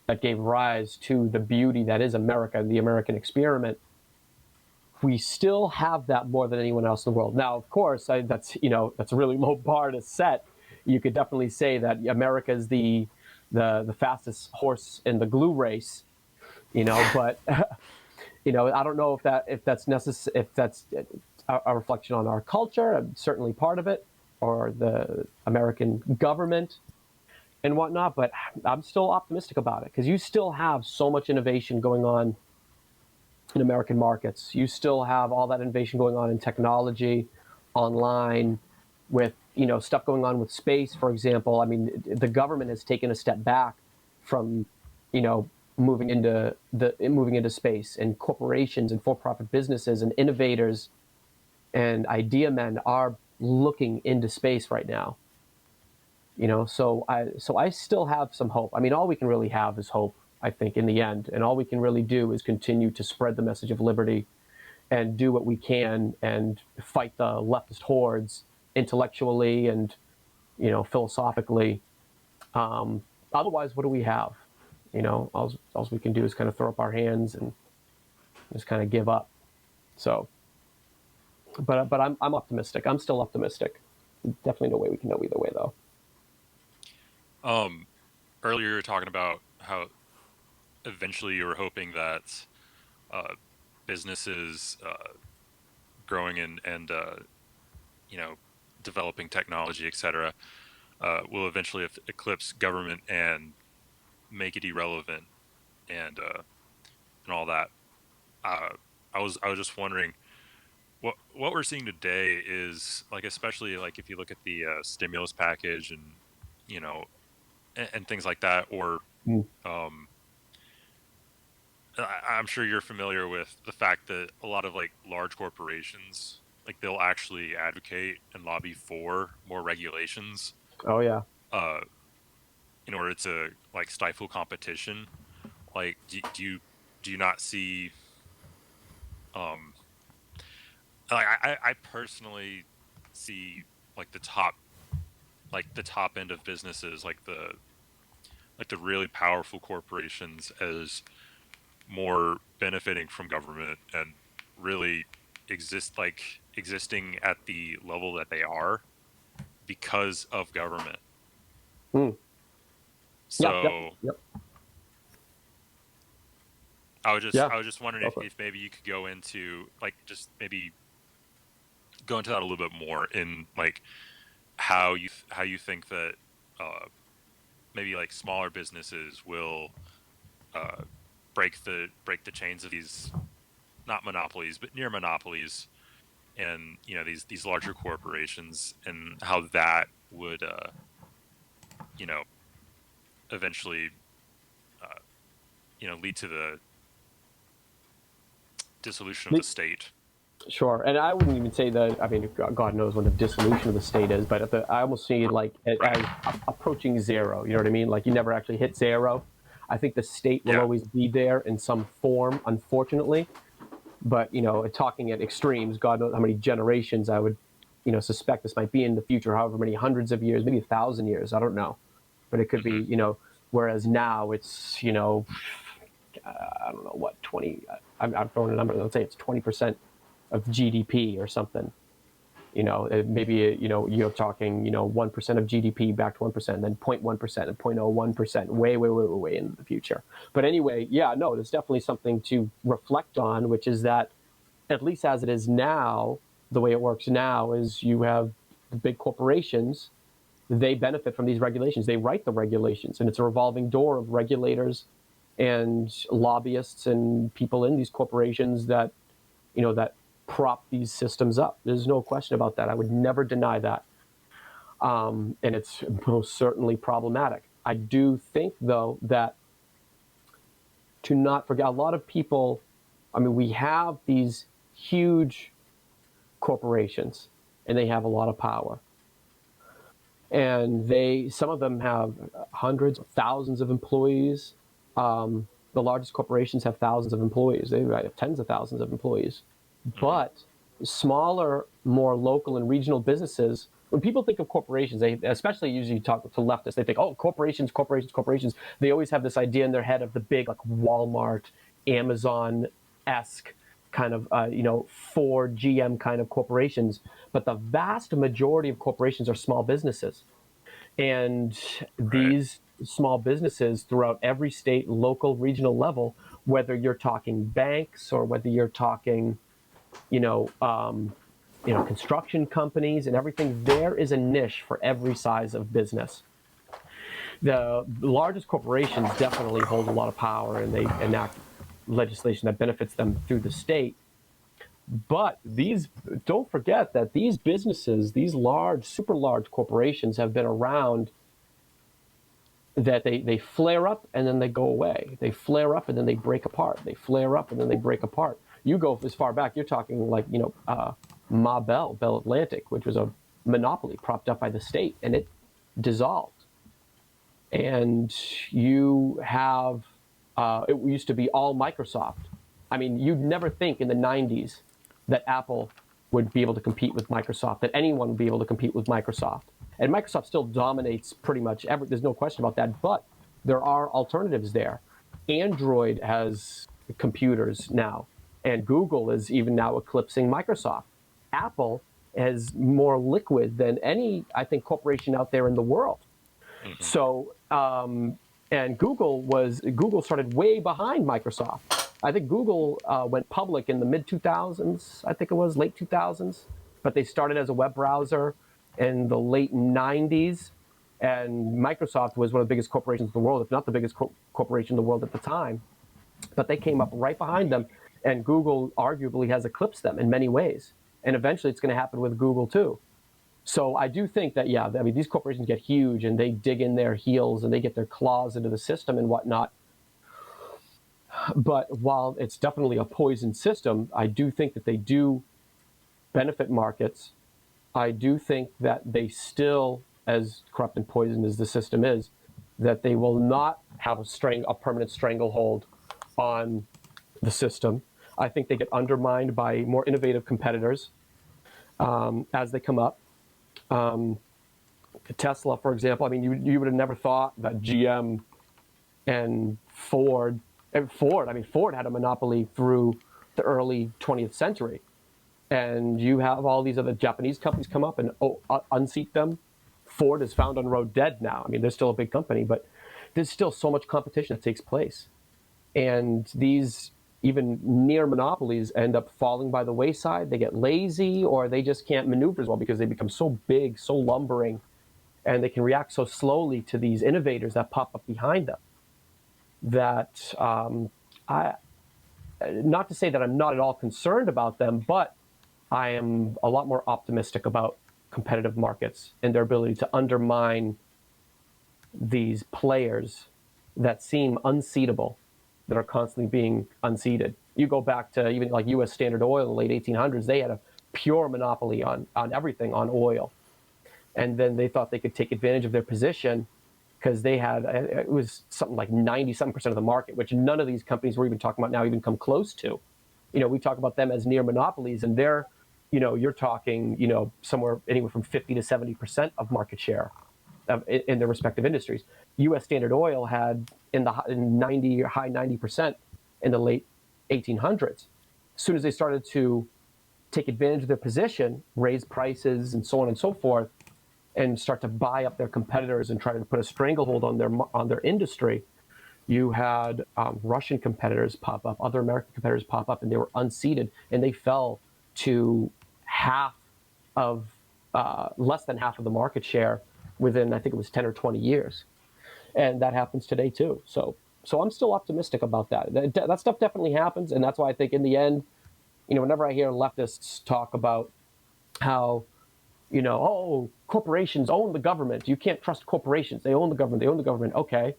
that gave rise to the beauty that is America, the American experiment. We still have that more than anyone else in the world. Now, of course, that's a really low bar to set. You could definitely say that America is the fastest horse in the glue race, but I don't know if that's necessary, if that's a reflection on our culture, certainly part of it, or the American government and whatnot. But I'm still optimistic about it because you still have so much innovation going on in American markets. You still have all that innovation going on in technology, online, with stuff going on with space, for example. I mean, the government has taken a step back from moving into space, and corporations and for-profit businesses and innovators and idea men are looking into space right now. So I still have some hope. I mean, all we can really have is hope, I think, in the end, and all we can really do is continue to spread the message of liberty and do what we can and fight the leftist hordes intellectually and philosophically. Otherwise, what do we have? All we can do is kind of throw up our hands and just kind of give up. So, but I'm optimistic. I'm still optimistic. Definitely no way we can know either way, though. Earlier you were talking about how eventually you were hoping that businesses growing and developing technology, etc., will eventually eclipse government and make it irrelevant and all that. I was just wondering what we're seeing today is like, especially like if you look at the stimulus package and and things like that, or I'm sure you're familiar with the fact that a lot of like large corporations, like they'll actually advocate and lobby for more regulations Oh yeah. in order to like stifle competition. Like, do you not see? Like I personally see like the top end of businesses, like the really powerful corporations, as more benefiting from government and really existing at the level that they are because of government. Mm. So Yep. I was Yeah. just wondering if maybe you could go into like just maybe go into that a little bit more in like how you think that maybe like smaller businesses will break the chains of these, not monopolies but near monopolies, and these larger corporations, and how that would you know eventually lead to the dissolution of the state. Sure, and I wouldn't even say that. I mean, God knows what the dissolution of the state is, but I almost see it like as approaching zero. You know what I mean? Like you never actually hit zero. I think the state will always be there in some form, unfortunately. But talking at extremes, God knows how many generations I would, suspect this might be in the future. However many hundreds of years, maybe 1,000 years. I don't know, but it could be. Whereas now it's I don't know what 20. I'm throwing a number. Let's say it's 20% of GDP or something. Maybe you're talking 1% of GDP back to 1%, then 0.1% and 0.01%, way into the future. But anyway, yeah, no, there's definitely something to reflect on, which is that at least as it is now, the way it works now is you have the big corporations. They benefit from these regulations. They write the regulations, and it's a revolving door of regulators and lobbyists and people in these corporations that that prop these systems up. There's no question about that. I would never deny that. And it's most certainly problematic. I do think, though, that to not forget, a lot of people, I mean, we have these huge corporations, and they have a lot of power. And some of them have hundreds, thousands of employees. The largest corporations have thousands of employees. They have tens of thousands of employees. But smaller, more local and regional businesses, when people think of corporations, they especially usually talk to leftists, they think, oh, corporations. They always have this idea in their head of the big, like Walmart, Amazon-esque kind of, Ford, GM kind of corporations. But the vast majority of corporations are small businesses. And these small businesses throughout every state, local, regional level, whether you're talking banks or whether you're talking construction companies and everything, there is a niche for every size of business. The largest corporations definitely hold a lot of power, and they enact legislation that benefits them through the state. But don't forget that these businesses, these large, super large corporations have been around, that they flare up and then they go away. They flare up and then they break apart. They flare up and then they break apart. You go as far back, you're talking like, Bell Atlantic, which was a monopoly propped up by the state, and it dissolved. And you have, it used to be all Microsoft. I mean, you'd never think in the 90s that Apple would be able to compete with Microsoft, that anyone would be able to compete with Microsoft. And Microsoft still dominates pretty much there's no question about that, but there are alternatives there. Android has computers now, and Google is even now eclipsing Microsoft. Apple is more liquid than any, I think, corporation out there in the world. Mm-hmm. So, and Google started way behind Microsoft. I think Google went public in the mid 2000s, I think it was late 2000s, but they started as a web browser in the late 90s. And Microsoft was one of the biggest corporations in the world, if not the biggest corporation in the world at the time. But they came up right behind them, and Google arguably has eclipsed them in many ways. And eventually it's going to happen with Google too. So I do think that, yeah, I mean, these corporations get huge and they dig in their heels and they get their claws into the system and whatnot. But while it's definitely a poisoned system, I do think that they do benefit markets. I do think that they still, as corrupt and poisoned as the system is, that they will not have a permanent stranglehold on the system. I think they get undermined by more innovative competitors as they come up. Tesla, for example, I mean, you would have never thought that GM and Ford had a monopoly through the early 20th century. And you have all these other Japanese companies come up and unseat them. Ford is found on road dead now. I mean, they're still a big company, but there's still so much competition that takes place. And these even near monopolies end up falling by the wayside. They get lazy, or they just can't maneuver as well because they become so big, so lumbering, and they can react so slowly to these innovators that pop up behind them. That not to say that I'm not at all concerned about them, but I am a lot more optimistic about competitive markets and their ability to undermine these players that seem unseatable, that are constantly being unseated. You go back to even like U.S. Standard Oil in the late 1800s, they had a pure monopoly on everything, on oil. And then they thought they could take advantage of their position because they had, it was something like 90-something% of the market, which none of these companies we're even talking about now even come close to. You know, we talk about them as near monopolies, and they're, you know, you're talking, you know, somewhere anywhere from 50 to 70% of market share in their respective industries. U.S. Standard Oil had in high 90% in the late 1800s. As soon as they started to take advantage of their position, raise prices and so on and so forth, and start to buy up their competitors and try to put a stranglehold on their industry, you had Russian competitors pop up, other American competitors pop up, and they were unseated, and they fell to less than half of the market share within, I think it was 10 or 20 years. And that happens today too. So I'm still optimistic about that. That stuff definitely happens, and that's why I think in the end, you know, whenever I hear leftists talk about how, you know, oh, corporations own the government, you can't trust corporations, they own the government, okay.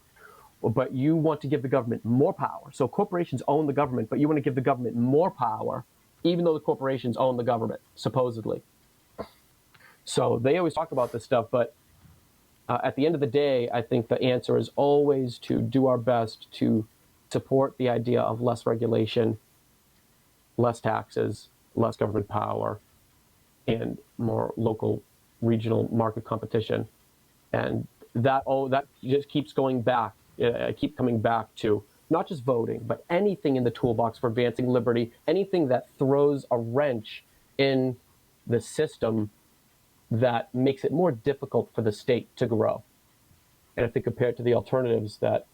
Well, but you want to give the government more power. So corporations own the government, but you want to give the government more power, even though the corporations own the government, supposedly. So they always talk about this stuff, but at the end of the day, I think the answer is always to do our best to support the idea of less regulation, less taxes, less government power, and more local, regional market competition. And that just keeps going back. Keep coming back to not just voting, but anything in the toolbox for advancing liberty, anything that throws a wrench in the system that makes it more difficult for the state to grow. And I think compared to the alternatives that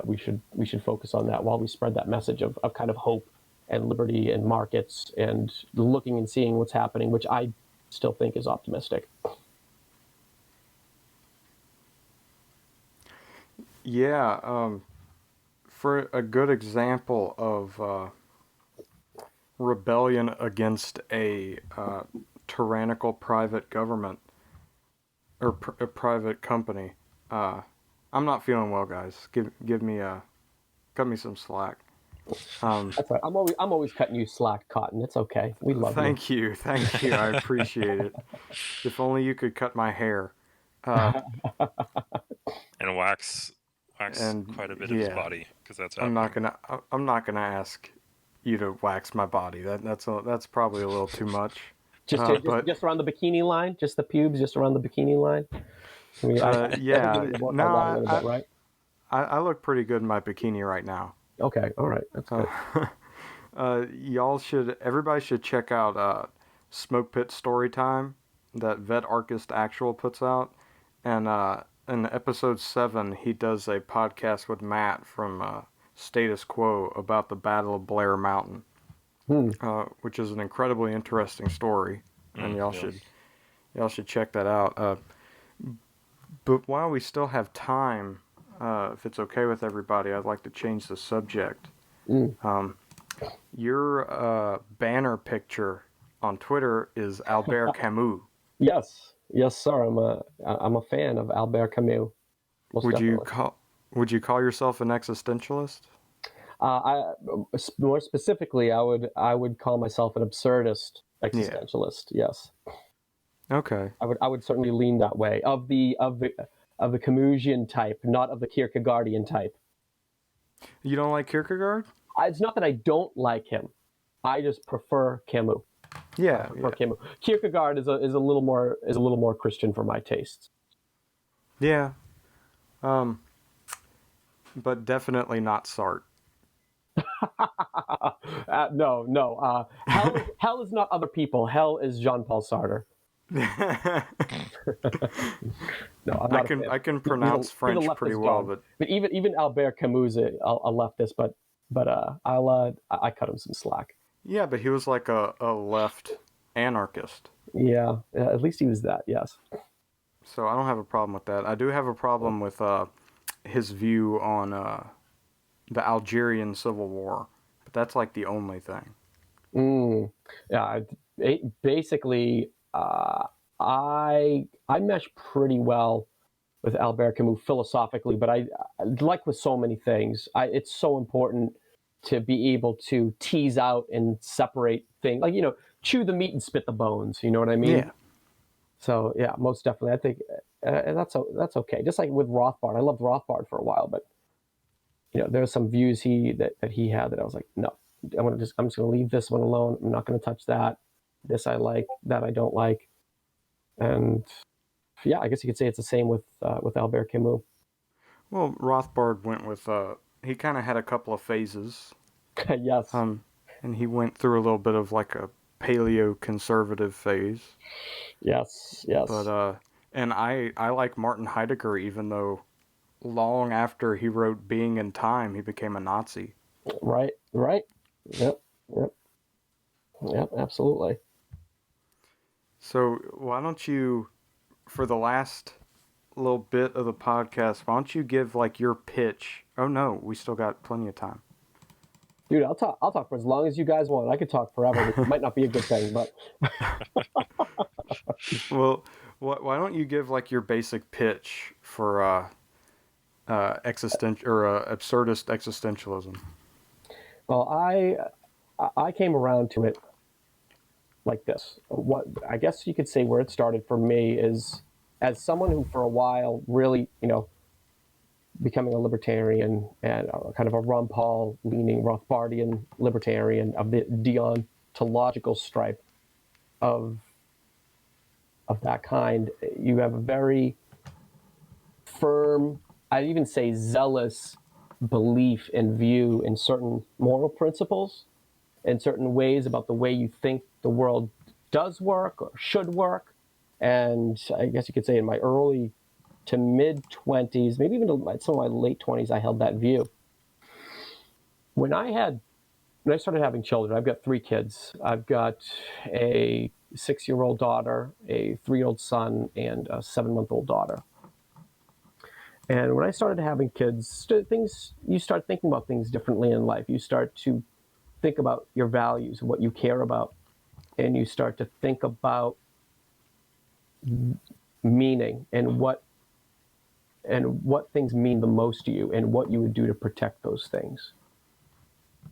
we should focus on that while we spread that message of kind of hope and liberty and markets and looking and seeing what's happening, which I still think is optimistic. Yeah, for a good example of rebellion against a tyrannical private government or a private company, I'm not feeling well, guys. Cut me some slack. That's right. I'm always cutting you slack, Cotton. It's okay. We love you. Thank you. I appreciate it. If only you could cut my hair. And wax And quite a bit of his yeah, body, because that's I'm not happening. gonna ask you to wax my body. That's probably a little too much. But Just around the bikini line, just the pubes, just around the bikini line. I think yeah, we need to work no, on that a little bit, right? I look pretty good in my bikini right now. Okay, all right, that's good. Everybody should check out Smoke Pit Storytime that Vet Archist Actual puts out, and in episode 7 he does a podcast with Matt from Status Quo about the Battle of Blair Mountain, which is an incredibly interesting story, and y'all should check that out. But while we still have time, if it's okay with everybody, I'd like to change the subject. Your banner picture on Twitter is Albert Camus. Yes, sir. I'm a fan of Albert Camus. Most Would you definitely. call yourself an existentialist? More specifically, I would call myself an absurdist existentialist. Yes, Okay. I would certainly lean that way of the Camusian type, not of the Kierkegaardian type. You don't like Kierkegaard? It's not that I don't like him. I just prefer Camus. Yeah. Camus. Kierkegaard is a little more Christian for my tastes. Yeah. But definitely not Sartre. No. Hell is not other people. Hell is Jean-Paul Sartre. No, I'm not. I can pronounce French pretty well, but even Albert Camus, a leftist, but I cut him some slack. yeah, but he was like a left anarchist. Yeah, at least he was that. Yes. So I don't have a problem with that. I do have a problem with his view on the Algerian Civil War, but that's like the only thing. Yeah. Basically, I mesh pretty well with Albert Camus philosophically, but I like with so many things, it's so important to be able to tease out and separate things, like, chew the meat and spit the bones. You know what I mean? Yeah. So yeah, most definitely. I think that's okay. Just like with Rothbard, I loved Rothbard for a while, but there's some views that he had that I was like, no, I'm just going to leave this one alone. I'm not going to touch that. This I like, that I don't like, and yeah, I guess you could say it's the same with Albert Camus. Well, Rothbard went with he kind of had a couple of phases. Yes. And he went through a little bit of like a paleo-conservative phase. Yes. But and I like Martin Heidegger, even though long after he wrote Being in Time, he became a Nazi. Right. Yep, absolutely. So why don't you, for the last little bit of the podcast, why don't you give like your pitch? Oh no, we still got plenty of time. Dude, I'll talk for as long as you guys want. I could talk forever, which might not be a good thing, but well, why don't you give like your basic pitch for absurdist existentialism? well, I came around to it like this. What I guess you could say where it started for me is as someone who for a while really, becoming a libertarian and kind of a Ron Paul leaning Rothbardian libertarian of the deontological stripe of that kind, you have a very firm, I'd even say zealous belief and view in certain moral principles and certain ways about the way you think the world does work or should work. And I guess you could say in my early to mid 20s, maybe even some of my late 20s, I held that view. When I started having children, I've got 3 kids. I've got a 6-year-old daughter, a 3-year-old son, and a 7-month-old daughter. And when I started having kids, you start thinking about things differently in life. You start to think about your values, what you care about, and you start to think about meaning and what things mean the most to you and what you would do to protect those things.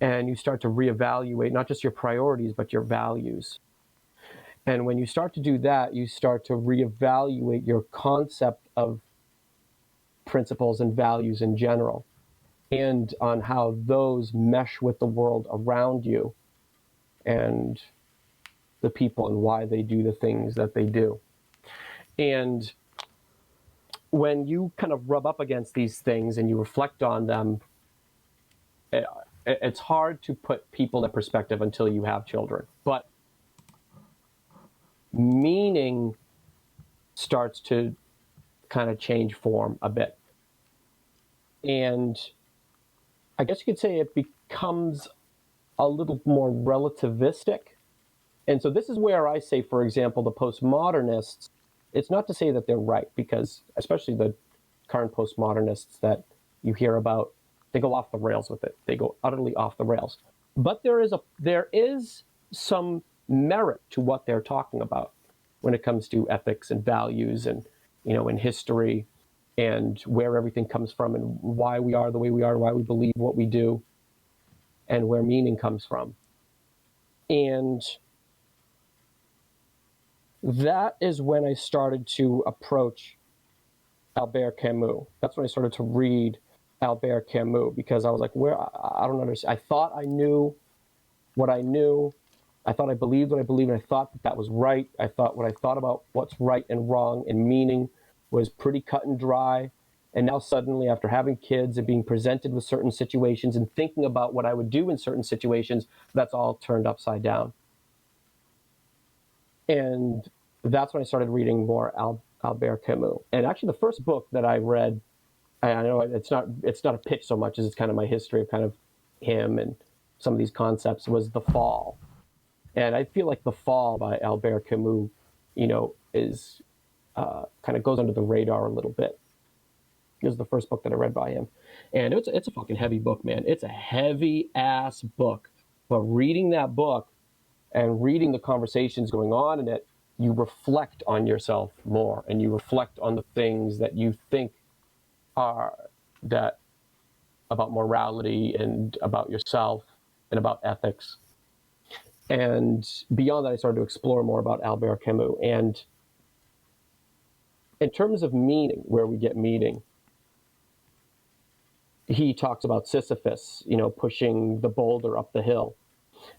and you start to reevaluate not just your priorities, but your values. And when you start to do that, you start to reevaluate your concept of principles and values in general, and on how those mesh with the world around you and the people and why they do the things that they do. And when you kind of rub up against these things and you reflect on them, it's hard to put people in perspective until you have children. But meaning starts to kind of change form a bit. And I guess you could say it becomes a little more relativistic. And so this is where I say, for example, the postmodernists, it's not to say that they're right, because especially the current postmodernists that you hear about, they go off the rails with it. They go utterly off the rails. But there is some merit to what they're talking about when it comes to ethics and values and, in history and where everything comes from and why we are the way we are, why we believe what we do, and where meaning comes from. And that is when I started to approach Albert Camus. That's when I started to read Albert Camus, because I was like, I don't understand. I thought I knew what I knew. I thought I believed what I believed, and I thought that was right. I thought what I thought about what's right and wrong and meaning was pretty cut and dry. And now suddenly, after having kids and being presented with certain situations and thinking about what I would do in certain situations, that's all turned upside down. And that's when I started reading more Albert Camus. And actually, the first book that I read, I know it's not a pitch so much as it's kind of my history of kind of him and some of these concepts, was The Fall. And I feel like The Fall by Albert Camus, is kind of goes under the radar a little bit. It was the first book that I read by him. And it's a fucking heavy book, man. It's a heavy ass book. But reading that book and reading the conversations going on in it, you reflect on yourself more, and you reflect on the things that you think are that about morality and about yourself and about ethics. And beyond that, I started to explore more about Albert Camus. And in terms of meaning, where we get meaning, he talks about Sisyphus, pushing the boulder up the hill.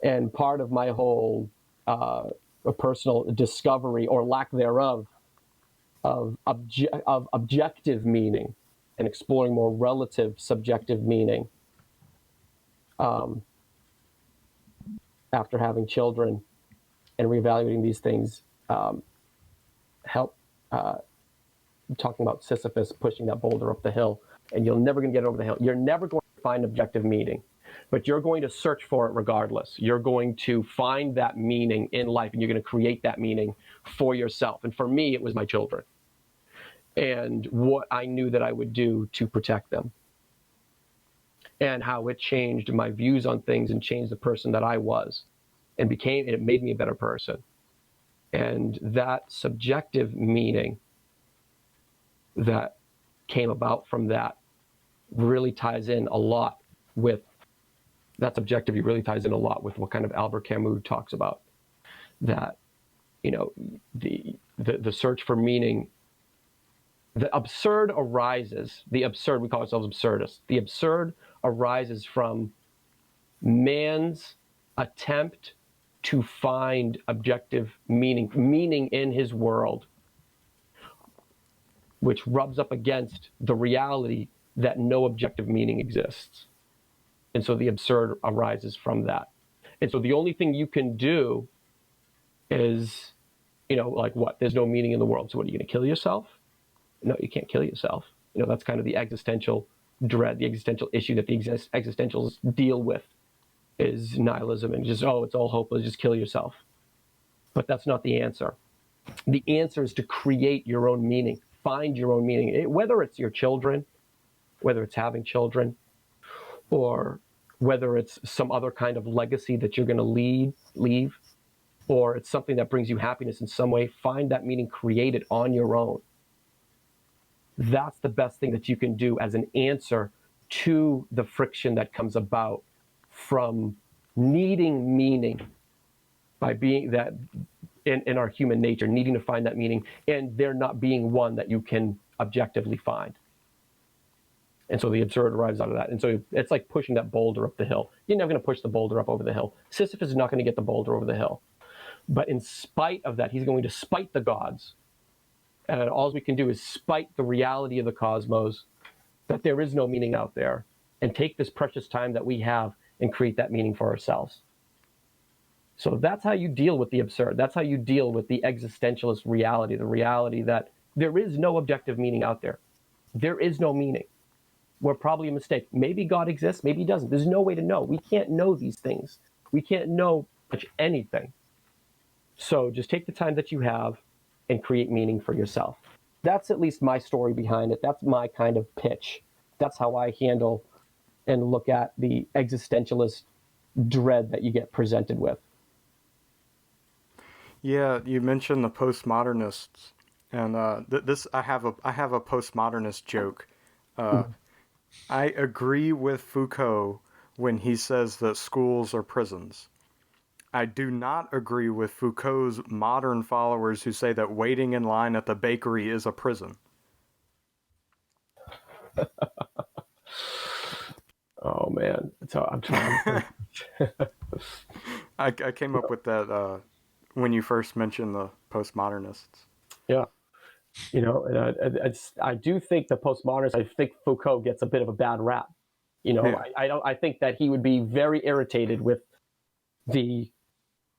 And part of my whole personal discovery, or lack thereof, of objective meaning and exploring more relative subjective meaning after having children and reevaluating these things, help talking about Sisyphus pushing that boulder up the hill. And you're never going to get over the hill. You're never going to find objective meaning, but you're going to search for it regardless. You're going to find that meaning in life, and you're going to create that meaning for yourself. And for me, it was my children and what I knew that I would do to protect them, and how it changed my views on things and changed the person that I was, and it made me a better person. And that subjective meaning that came about from that really ties in a lot with that subjectivity, really ties in a lot with what kind of Albert Camus talks about. That, the search for meaning, the absurd arises, we call ourselves absurdists. The absurd arises from man's attempt to find objective meaning in his world, which rubs up against the reality that no objective meaning exists. And so the absurd arises from that. And so the only thing you can do is, like what? There's no meaning in the world. So what, are you going to kill yourself? No, you can't kill yourself. That's kind of the existential dread, the existential issue that the existentials deal with, is nihilism and just, it's all hopeless, just kill yourself. But that's not the answer. The answer is to create your own meaning, find your own meaning, whether it's your children, whether it's having children, or whether it's some other kind of legacy that you're going to leave, or it's something that brings you happiness in some way. Find that meaning, create it on your own. That's the best thing that you can do as an answer to the friction that comes about from needing meaning by being that in our human nature, needing to find that meaning, and there not being one that you can objectively find. And so the absurd arrives out of that. And so it's like pushing that boulder up the hill. You're never going to push the boulder up over the hill. Sisyphus is not going to get the boulder over the hill. But in spite of that, he's going to spite the gods. And all we can do is spite the reality of the cosmos, that there is no meaning out there, and take this precious time that we have and create that meaning for ourselves. So that's how you deal with the absurd. That's how you deal with the existentialist reality, the reality that there is no objective meaning out there. There is no meaning. We're probably a mistake. Maybe God exists, maybe he doesn't. There's no way to know. We can't know these things. We can't know much anything. So just take the time that you have and create meaning for yourself. That's at least my story behind it. That's my kind of pitch. That's how I handle and look at the existentialist dread that you get presented with. Yeah, you mentioned the postmodernists, and I have a postmodernist joke. I agree with Foucault when he says that schools are prisons. I do not agree with Foucault's modern followers who say that waiting in line at the bakery is a prison. Oh man, so I'm trying. I came up with that when you first mentioned the postmodernists. Yeah, and I do think the postmodernists. I think Foucault gets a bit of a bad rap. Yeah. I think that he would be very irritated with the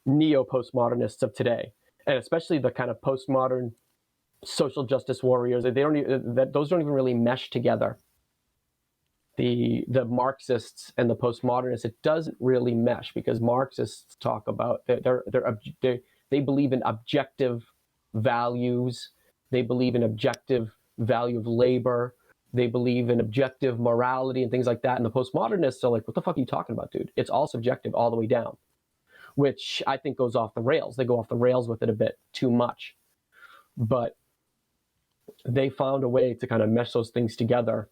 neo-postmodernists of today, and especially the kind of postmodern social justice warriors. Those don't even really mesh together. The Marxists and the postmodernists, it doesn't really mesh, because Marxists talk about they believe in objective values, they believe in objective value of labor, they believe in objective morality and things like that. And the postmodernists are like, what the fuck are you talking about, dude? It's all subjective all the way down, which I think goes off the rails. They go off the rails with it a bit too much. But they found a way to kind of mesh those things together,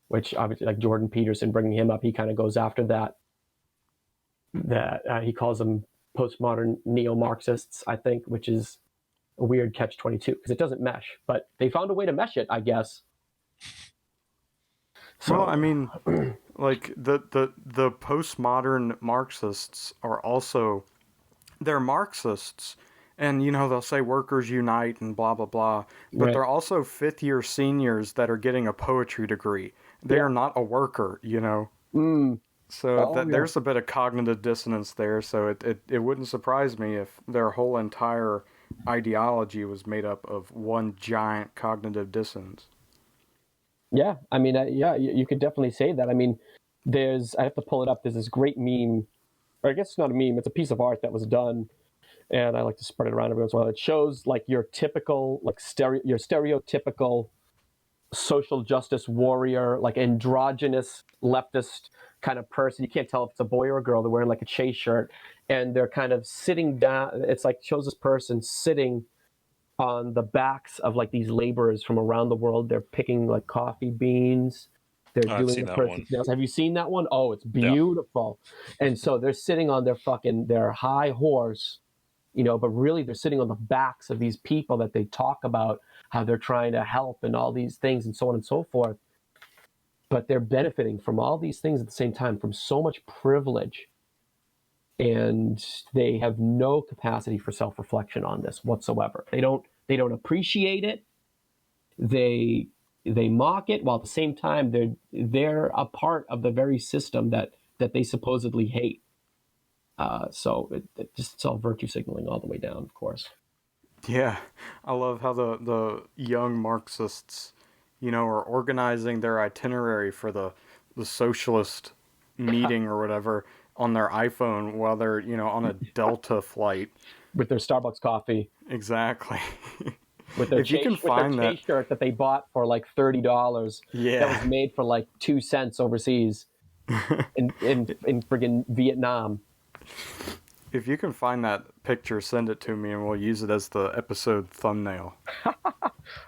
which obviously, like Jordan Peterson, bringing him up, he kind of goes after that. He calls them postmodern neo-Marxists, I think, which is a weird catch-22 because it doesn't mesh. But they found a way to mesh it, I guess. So, well, I mean, like the postmodern Marxists are also, they're Marxists, and they'll say workers unite and blah blah blah, but right. They're also fifth-year seniors that are getting a poetry degree. They are not a worker, So there's a bit of cognitive dissonance there. So it wouldn't surprise me if their whole entire ideology was made up of one giant cognitive dissonance. Yeah, I mean, you could definitely say that. I mean, I have to pull it up. There's this great meme, or I guess it's not a meme. It's a piece of art that was done, and I like to spread it around every once in a while. It shows like your typical, your stereotypical social justice warrior, like androgynous leftist kind of person. You can't tell if it's a boy or a girl. They're wearing like a Chase shirt, and they're kind of sitting down. It's like shows this person sitting on the backs of like these laborers from around the world. They're picking like coffee beans. They're doing I've seen that one. Have you seen that one? Oh, it's beautiful. Yeah. And so they're sitting on their high horse, but really they're sitting on the backs of these people that they talk about how they're trying to help and all these things and so on and so forth. But they're benefiting from all these things at the same time, from so much privilege. And they have no capacity for self-reflection on this whatsoever. They don't appreciate it. They mock it, while at the same time they're a part of the very system that they supposedly hate. So it's all virtue signaling all the way down, of course. Yeah, I love how the young Marxists, are organizing their itinerary for the socialist meeting or whatever on their iPhone while they're, on a Delta flight. With their Starbucks coffee. Exactly. With their Chase shirt that they bought for like $30. Yeah. That was made for like 2 cents overseas in friggin' Vietnam. If you can find that picture, send it to me and we'll use it as the episode thumbnail.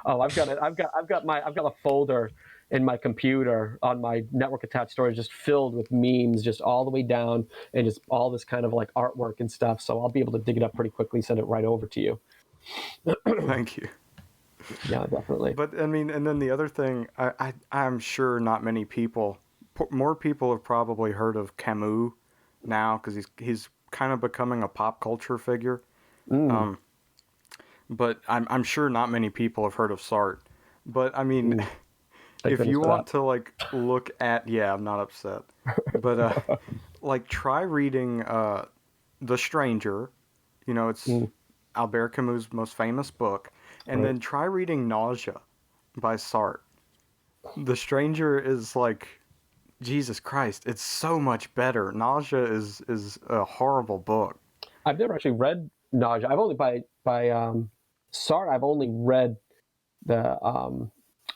Oh, I've got it. I've got a folder and my computer on my network attached storage just filled with memes just all the way down, and just all this kind of like artwork and stuff. So I'll be able to dig it up pretty quickly, send it right over to you. Thank you. Yeah, definitely. But I mean, and then the other thing, I'm sure not many people, more people have probably heard of Camus now because he's kind of becoming a pop culture figure. But I'm sure not many people have heard of Sartre. But I mean, Thank if goodness you for want that. to like look at, yeah, I'm not upset. But like try reading The Stranger. You know, it's Albert Camus' most famous book. And then try reading Nausea by Sartre. The Stranger is like, Jesus Christ, it's so much better. Nausea is a horrible book. I've never actually read Nausea. I've only by Sartre. I've only read the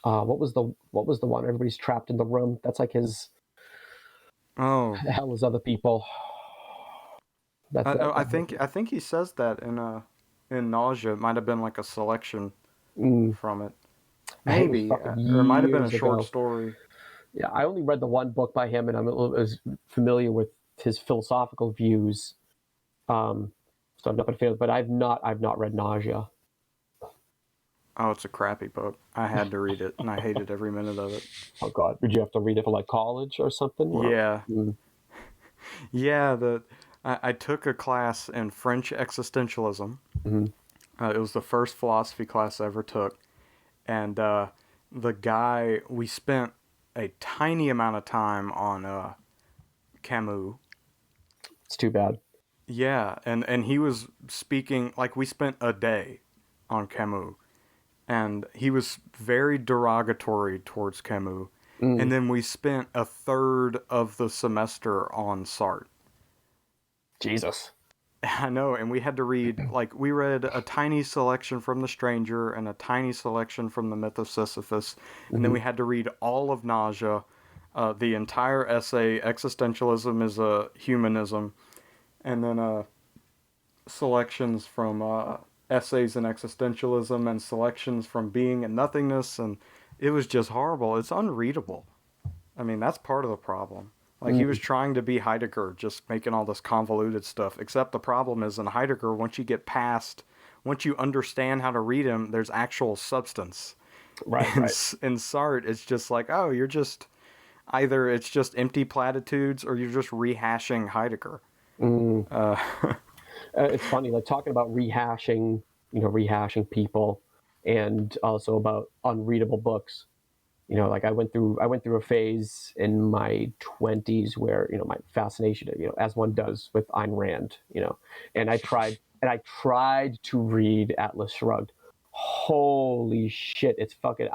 what was the one everybody's trapped in the room. That's like his. Oh, The hell is other people. I think he says that in Nausea. It might have been like a selection from it. Maybe, or it might have been a short story. Yeah, I only read the one book by him, and I was familiar with his philosophical views. So I'm not a fan, but I've not read Nausea. Oh, it's a crappy book. I had to read it, and I hated every minute of it. Oh God, did you have to read it for like college or something? Yeah, yeah. I took a class in French existentialism. It was the first philosophy class I ever took, and the guy, we spent a tiny amount of time on Camus. It's too bad. Yeah, and he was speaking, like we spent a day on Camus, and he was very derogatory towards Camus, and then we spent a third of the semester on Sartre. Jesus. I know, and we had to read, like, we read a tiny selection from The Stranger and a tiny selection from The Myth of Sisyphus, and then we had to read all of Nausea, the entire essay, Existentialism is a Humanism, and then selections from essays in existentialism and selections from Being and Nothingness, and it was just horrible. It's unreadable. I mean, that's part of the problem. Like, he was trying to be Heidegger, just making all this convoluted stuff, except the problem is in Heidegger, once you understand how to read him, there's actual substance. Right. In Sartre, it's just like, oh, you're just, either it's just empty platitudes or you're just rehashing Heidegger. It's funny, like talking about rehashing people, and also about unreadable books. Like I went through a phase in my 20s where my fascination, as one does with Ayn Rand, and I tried to read Atlas Shrugged. Holy shit, it's fucking.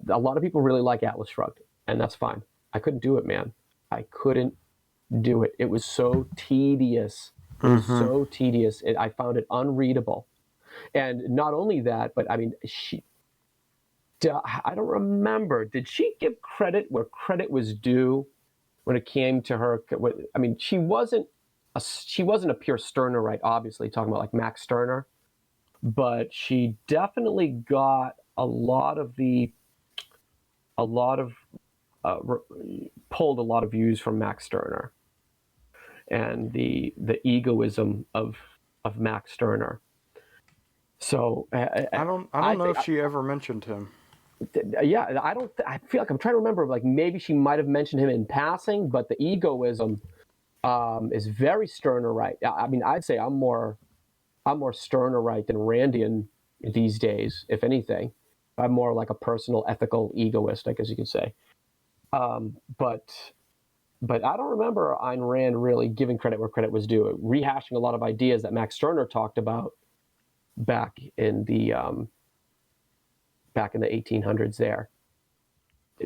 A lot of people really like Atlas Shrugged, and that's fine. I couldn't do it, man. I couldn't do it. It was so tedious. It was so tedious. I found it unreadable. And not only that, but I mean, I don't remember. Did she give credit where credit was due when it came to her? I mean, she wasn't a pure Stirnerite, obviously, talking about like Max Stirner, but she definitely got pulled a lot of views from Max Stirner and the egoism of Max Stirner. So I don't know if she ever mentioned him. Yeah, I feel like I'm trying to remember. Like maybe she might have mentioned him in passing, but the egoism is very Stirnerite. I mean, I'd say I'm more Stirnerite than Randian these days, if anything. I'm more like a personal, ethical egoist, I guess you could say. But I don't remember Ayn Rand really giving credit where credit was due, rehashing a lot of ideas that Max Stirner talked about back in the 1800s there.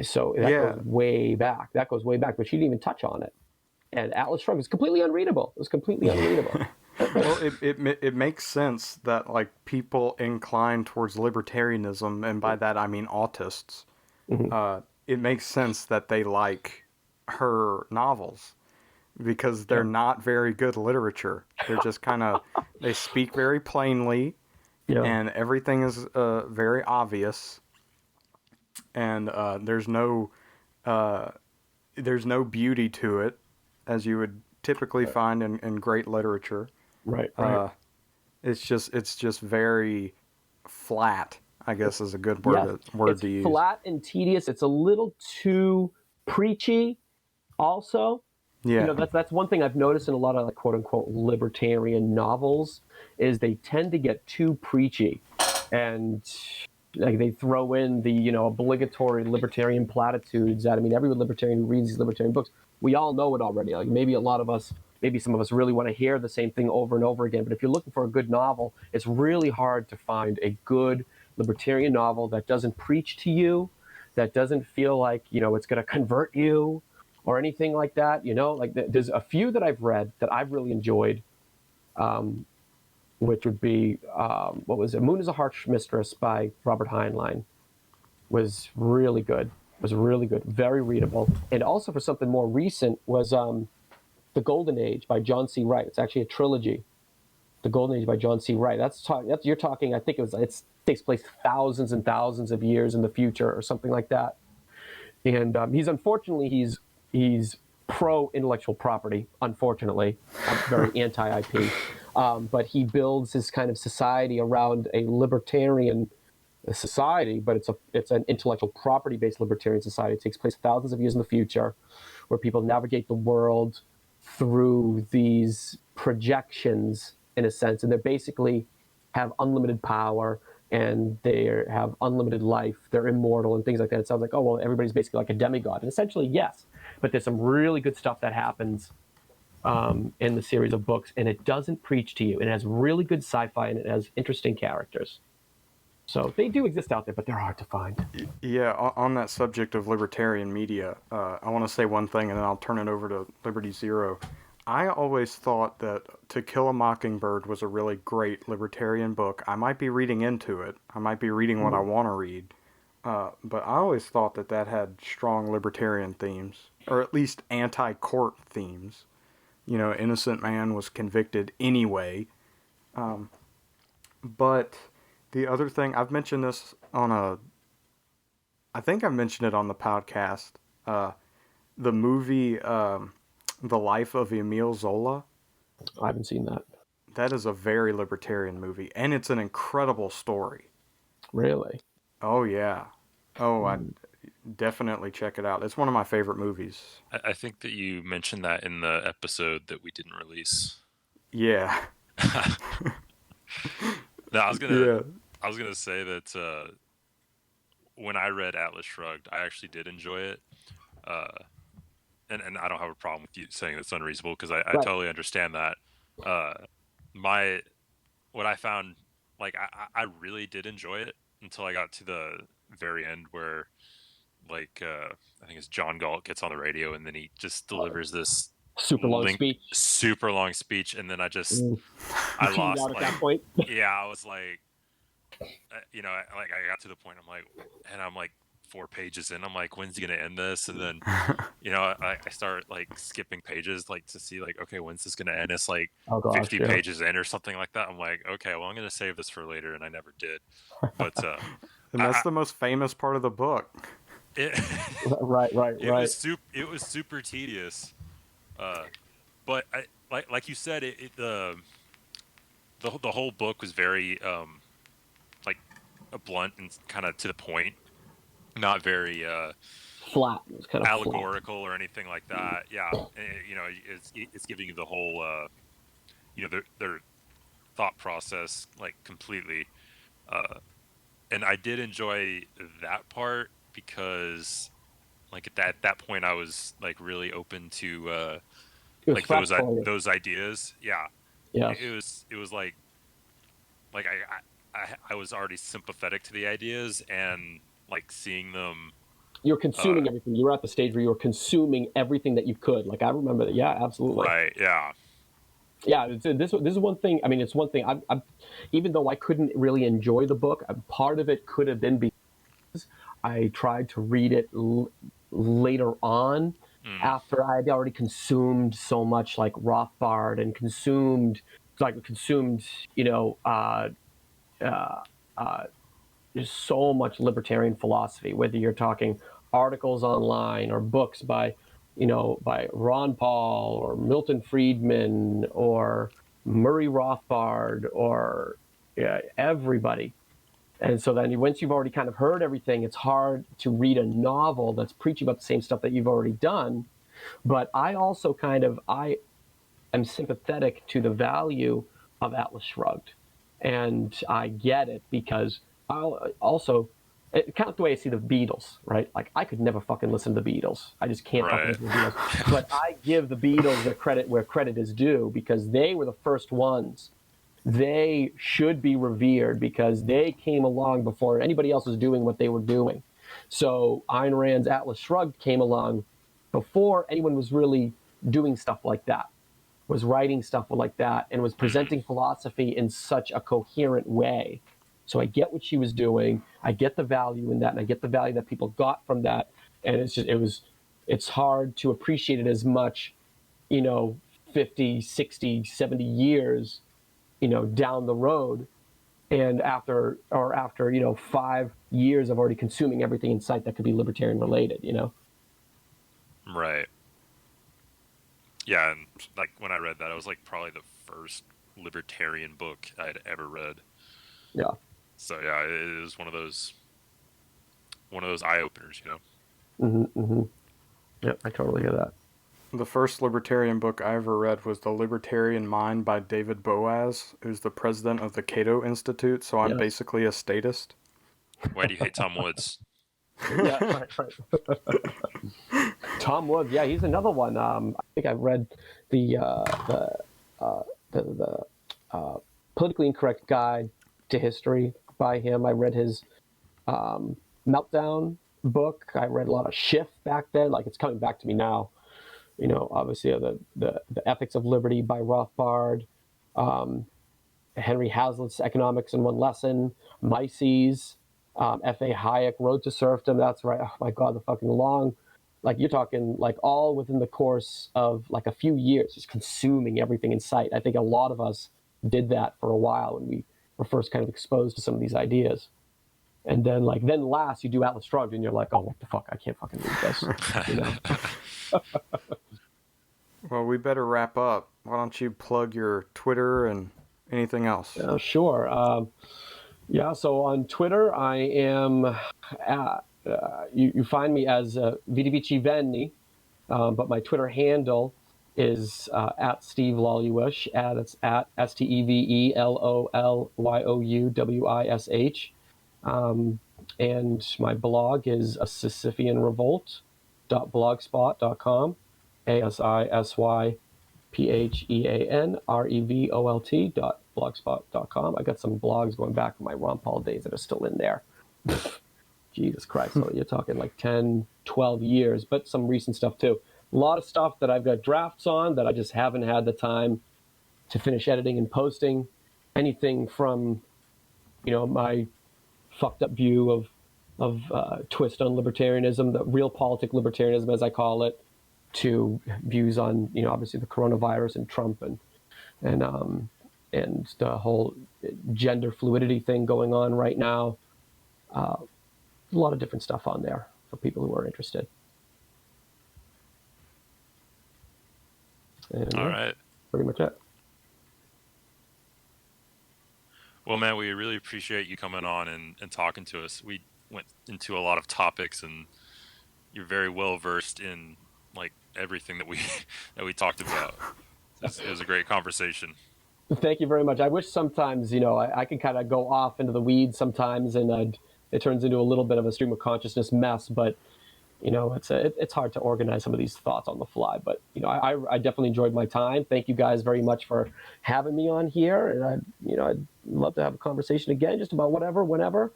So that goes way back. But she didn't even touch on it. And Atlas Shrugged is completely unreadable. It was completely unreadable. Well, it makes sense that like people incline towards libertarianism, and by that I mean autists. It makes sense that they like her novels because they're not very good literature. They're just kind of, they speak very plainly, and everything is very obvious. and there's no beauty to it, as you would typically find in great literature. Right. It's just very flat, I guess is a good Yes, word it's to use. flat and tedious. It's a little too preachy, also. Yeah. That's one thing I've noticed in a lot of, like, quote unquote libertarian novels, is they tend to get too preachy, and like they throw in the obligatory libertarian platitudes that, I mean, every libertarian who reads these libertarian books, we all know it already. Like, maybe some of us really want to hear the same thing over and over again. But if you're looking for a good novel, it's really hard to find a good libertarian novel that doesn't preach to you, that doesn't feel like it's going to convert you or anything like that. Like, there's a few that I've read that I've really enjoyed, which would be what was it? Moon is a Harsh Mistress by Robert Heinlein was really good. Very readable. And also, for something more recent, was The Golden Age by John C. Wright. It's actually a trilogy. The Golden Age by John C. Wright. You're talking. I think it takes place thousands and thousands of years in the future, or something like that. And he's pro intellectual property. Unfortunately, very anti IP. But he builds his kind of society around a libertarian society, but it's an intellectual property based libertarian society. It takes place thousands of years in the future, where people navigate the world through these projections, in a sense, and they basically have unlimited power, and they have unlimited life. They're immortal and things like that. It sounds like, oh, well, everybody's basically like a demigod, and essentially, yes. But there's some really good stuff that happens in the series of books, and it doesn't preach to you. It has really good sci-fi, and it has interesting characters. So they do exist out there, but they're hard to find. Yeah, on that subject of libertarian media, I want to say one thing, and then I'll turn it over to Liberty Zero. I always thought that To Kill a Mockingbird was a really great libertarian book. I might be reading into it. I might be reading what I want to read. But I always thought that had strong libertarian themes, or at least anti-court themes. Innocent man was convicted anyway. But the other thing, I've mentioned this I think I've mentioned it on the podcast, the movie, The Life of Emile Zola. I haven't seen that. That is a very libertarian movie, and it's an incredible story. Really? Oh, yeah. Oh, I'd definitely check it out. It's one of my favorite movies. I think that you mentioned that in the episode that we didn't release. Yeah. No, I was gonna say that when I read Atlas Shrugged, I actually did enjoy it, and I don't have a problem with you saying it's unreasonable, because I totally understand that. What I found, like, I really did enjoy it until I got to the very end, where, like, I think it's John Galt gets on the radio, and then he just delivers this super long speech, and then I lost out at that point. Yeah, I was like, I got to the point, I'm like 4 pages in, I'm like, when's he gonna end this? And then I start like skipping pages, like, to see, like, okay, when's this gonna end? It's like 50 pages in or something like that. I'm like, okay, well, I'm gonna save this for later, and I never did. But and that's the most famous part of the book. Right. It was super tedious, but like you said, the whole book was very like blunt and kind of to the point, not very flat. It was kind of allegorical flat. or anything like that. Yeah, it's giving you the whole their thought process, like, completely. And I did enjoy that part, because, like, at that point I was, like, really open to like those ideas. Yeah. Yes. It was like I was already sympathetic to the ideas, and, like, seeing them. You're consuming everything. You were at the stage where you were consuming everything that you could. Like, I remember that. Yeah, absolutely. Right. Yeah. Yeah. This is one thing. I mean, it's one thing. I'm even though I couldn't really enjoy the book, part of it could have been because I tried to read it later on, after I had already consumed so much, like, Rothbard, and consumed there's so much libertarian philosophy, whether you're talking articles online or books by, by Ron Paul or Milton Friedman or Murray Rothbard or everybody. And so then once you've already kind of heard everything, it's hard to read a novel that's preaching about the same stuff that you've already done. But I also I am sympathetic to the value of Atlas Shrugged. And I get it because I'll also, kind of the way I see the Beatles, right? Like, I could never fucking listen to the Beatles. I just can't fucking listen to the Beatles. But I give the Beatles the credit where credit is due because they were the first ones. They should be revered because they came along before anybody else was doing what they were doing. So Ayn Rand's Atlas Shrugged came along before anyone was really doing stuff like that, was writing stuff like that, and was presenting philosophy in such a coherent way. So I get what she was doing. I get the value in that, and I get the value that people got from that. And it's hard to appreciate it as much, 50, 60, 70 years, down the road. And after 5 years of already consuming everything in sight that could be libertarian related, Right. Yeah, and like when I read that, it was like probably the first libertarian book I'd ever read. Yeah. So yeah, it is one of those eye openers, Yep, I totally get that. The first libertarian book I ever read was The Libertarian Mind by David Boaz, who's the president of the Cato Institute, so I'm basically a statist. Why do you hate Tom Woods? Yeah, right. Tom Woods, yeah, he's another one. I think I read the Politically Incorrect Guide to History by him. I read his Meltdown book. I read a lot of Schiff back then. Like, it's coming back to me now. Obviously the Ethics of Liberty by Rothbard, Henry Hazlitt's Economics in One Lesson, Mises, F.A. Hayek, Road to Serfdom. That's right. Oh my God, the fucking long, like, you're talking like all within the course of like a few years, just consuming everything in sight. I think a lot of us did that for a while when we were first kind of exposed to some of these ideas. And then last you do Atlas Shrugged and you're like, oh, what the fuck? I can't fucking read this. Well, we better wrap up. Why don't you plug your Twitter and anything else? Sure. So on Twitter, I am at, you find me as Vidivici Veni, but my Twitter handle is at Steve Lollywish, it's at SteveLollywish. And my blog is a Sisypheanrevolt.blogspot.com, ASISYPHEANREVOLT.blogspot.com. I got some blogs going back from my Ron Paul days that are still in there. Jesus Christ, so you're talking like 10, 12 years, but some recent stuff too. A lot of stuff that I've got drafts on that I just haven't had the time to finish editing and posting. Anything from, my fucked up view of twist on libertarianism, the realpolitik libertarianism, as I call it, to views on, obviously the coronavirus and Trump and the whole gender fluidity thing going on right now. A lot of different stuff on there for people who are interested. And, all right. Pretty much it. Well, man, we really appreciate you coming on and talking to us. We went into a lot of topics, and you're very well versed in like everything that we talked about. It was a great conversation. Thank you very much. I wish sometimes, I can kind of go off into the weeds sometimes, and it turns into a little bit of a stream of consciousness mess. But it's hard to organize some of these thoughts on the fly. But I definitely enjoyed my time. Thank you guys very much for having me on here, and I'd love to have a conversation again, just about whatever, whenever.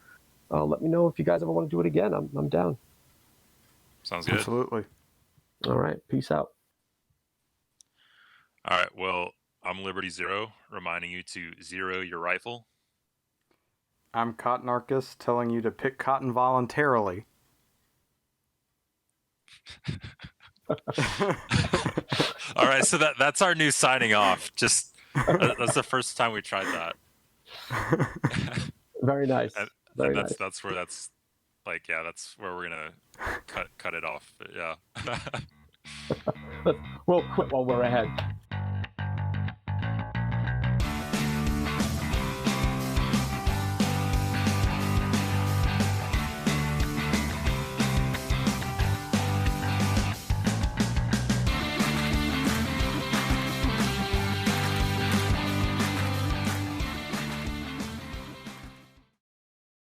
Let me know if you guys ever want to do it again. I'm down. Sounds good. Absolutely. All right. Peace out. All right. Well, I'm Liberty Zero, reminding you to zero your rifle. I'm Cottonarchist, telling you to pick cotton voluntarily. All right, so that's our new signing off. Just that's the first time we tried that. Very nice. Very that's nice. that's where that's like yeah, that's where we're gonna cut it off. But yeah. We'll quit while we're ahead.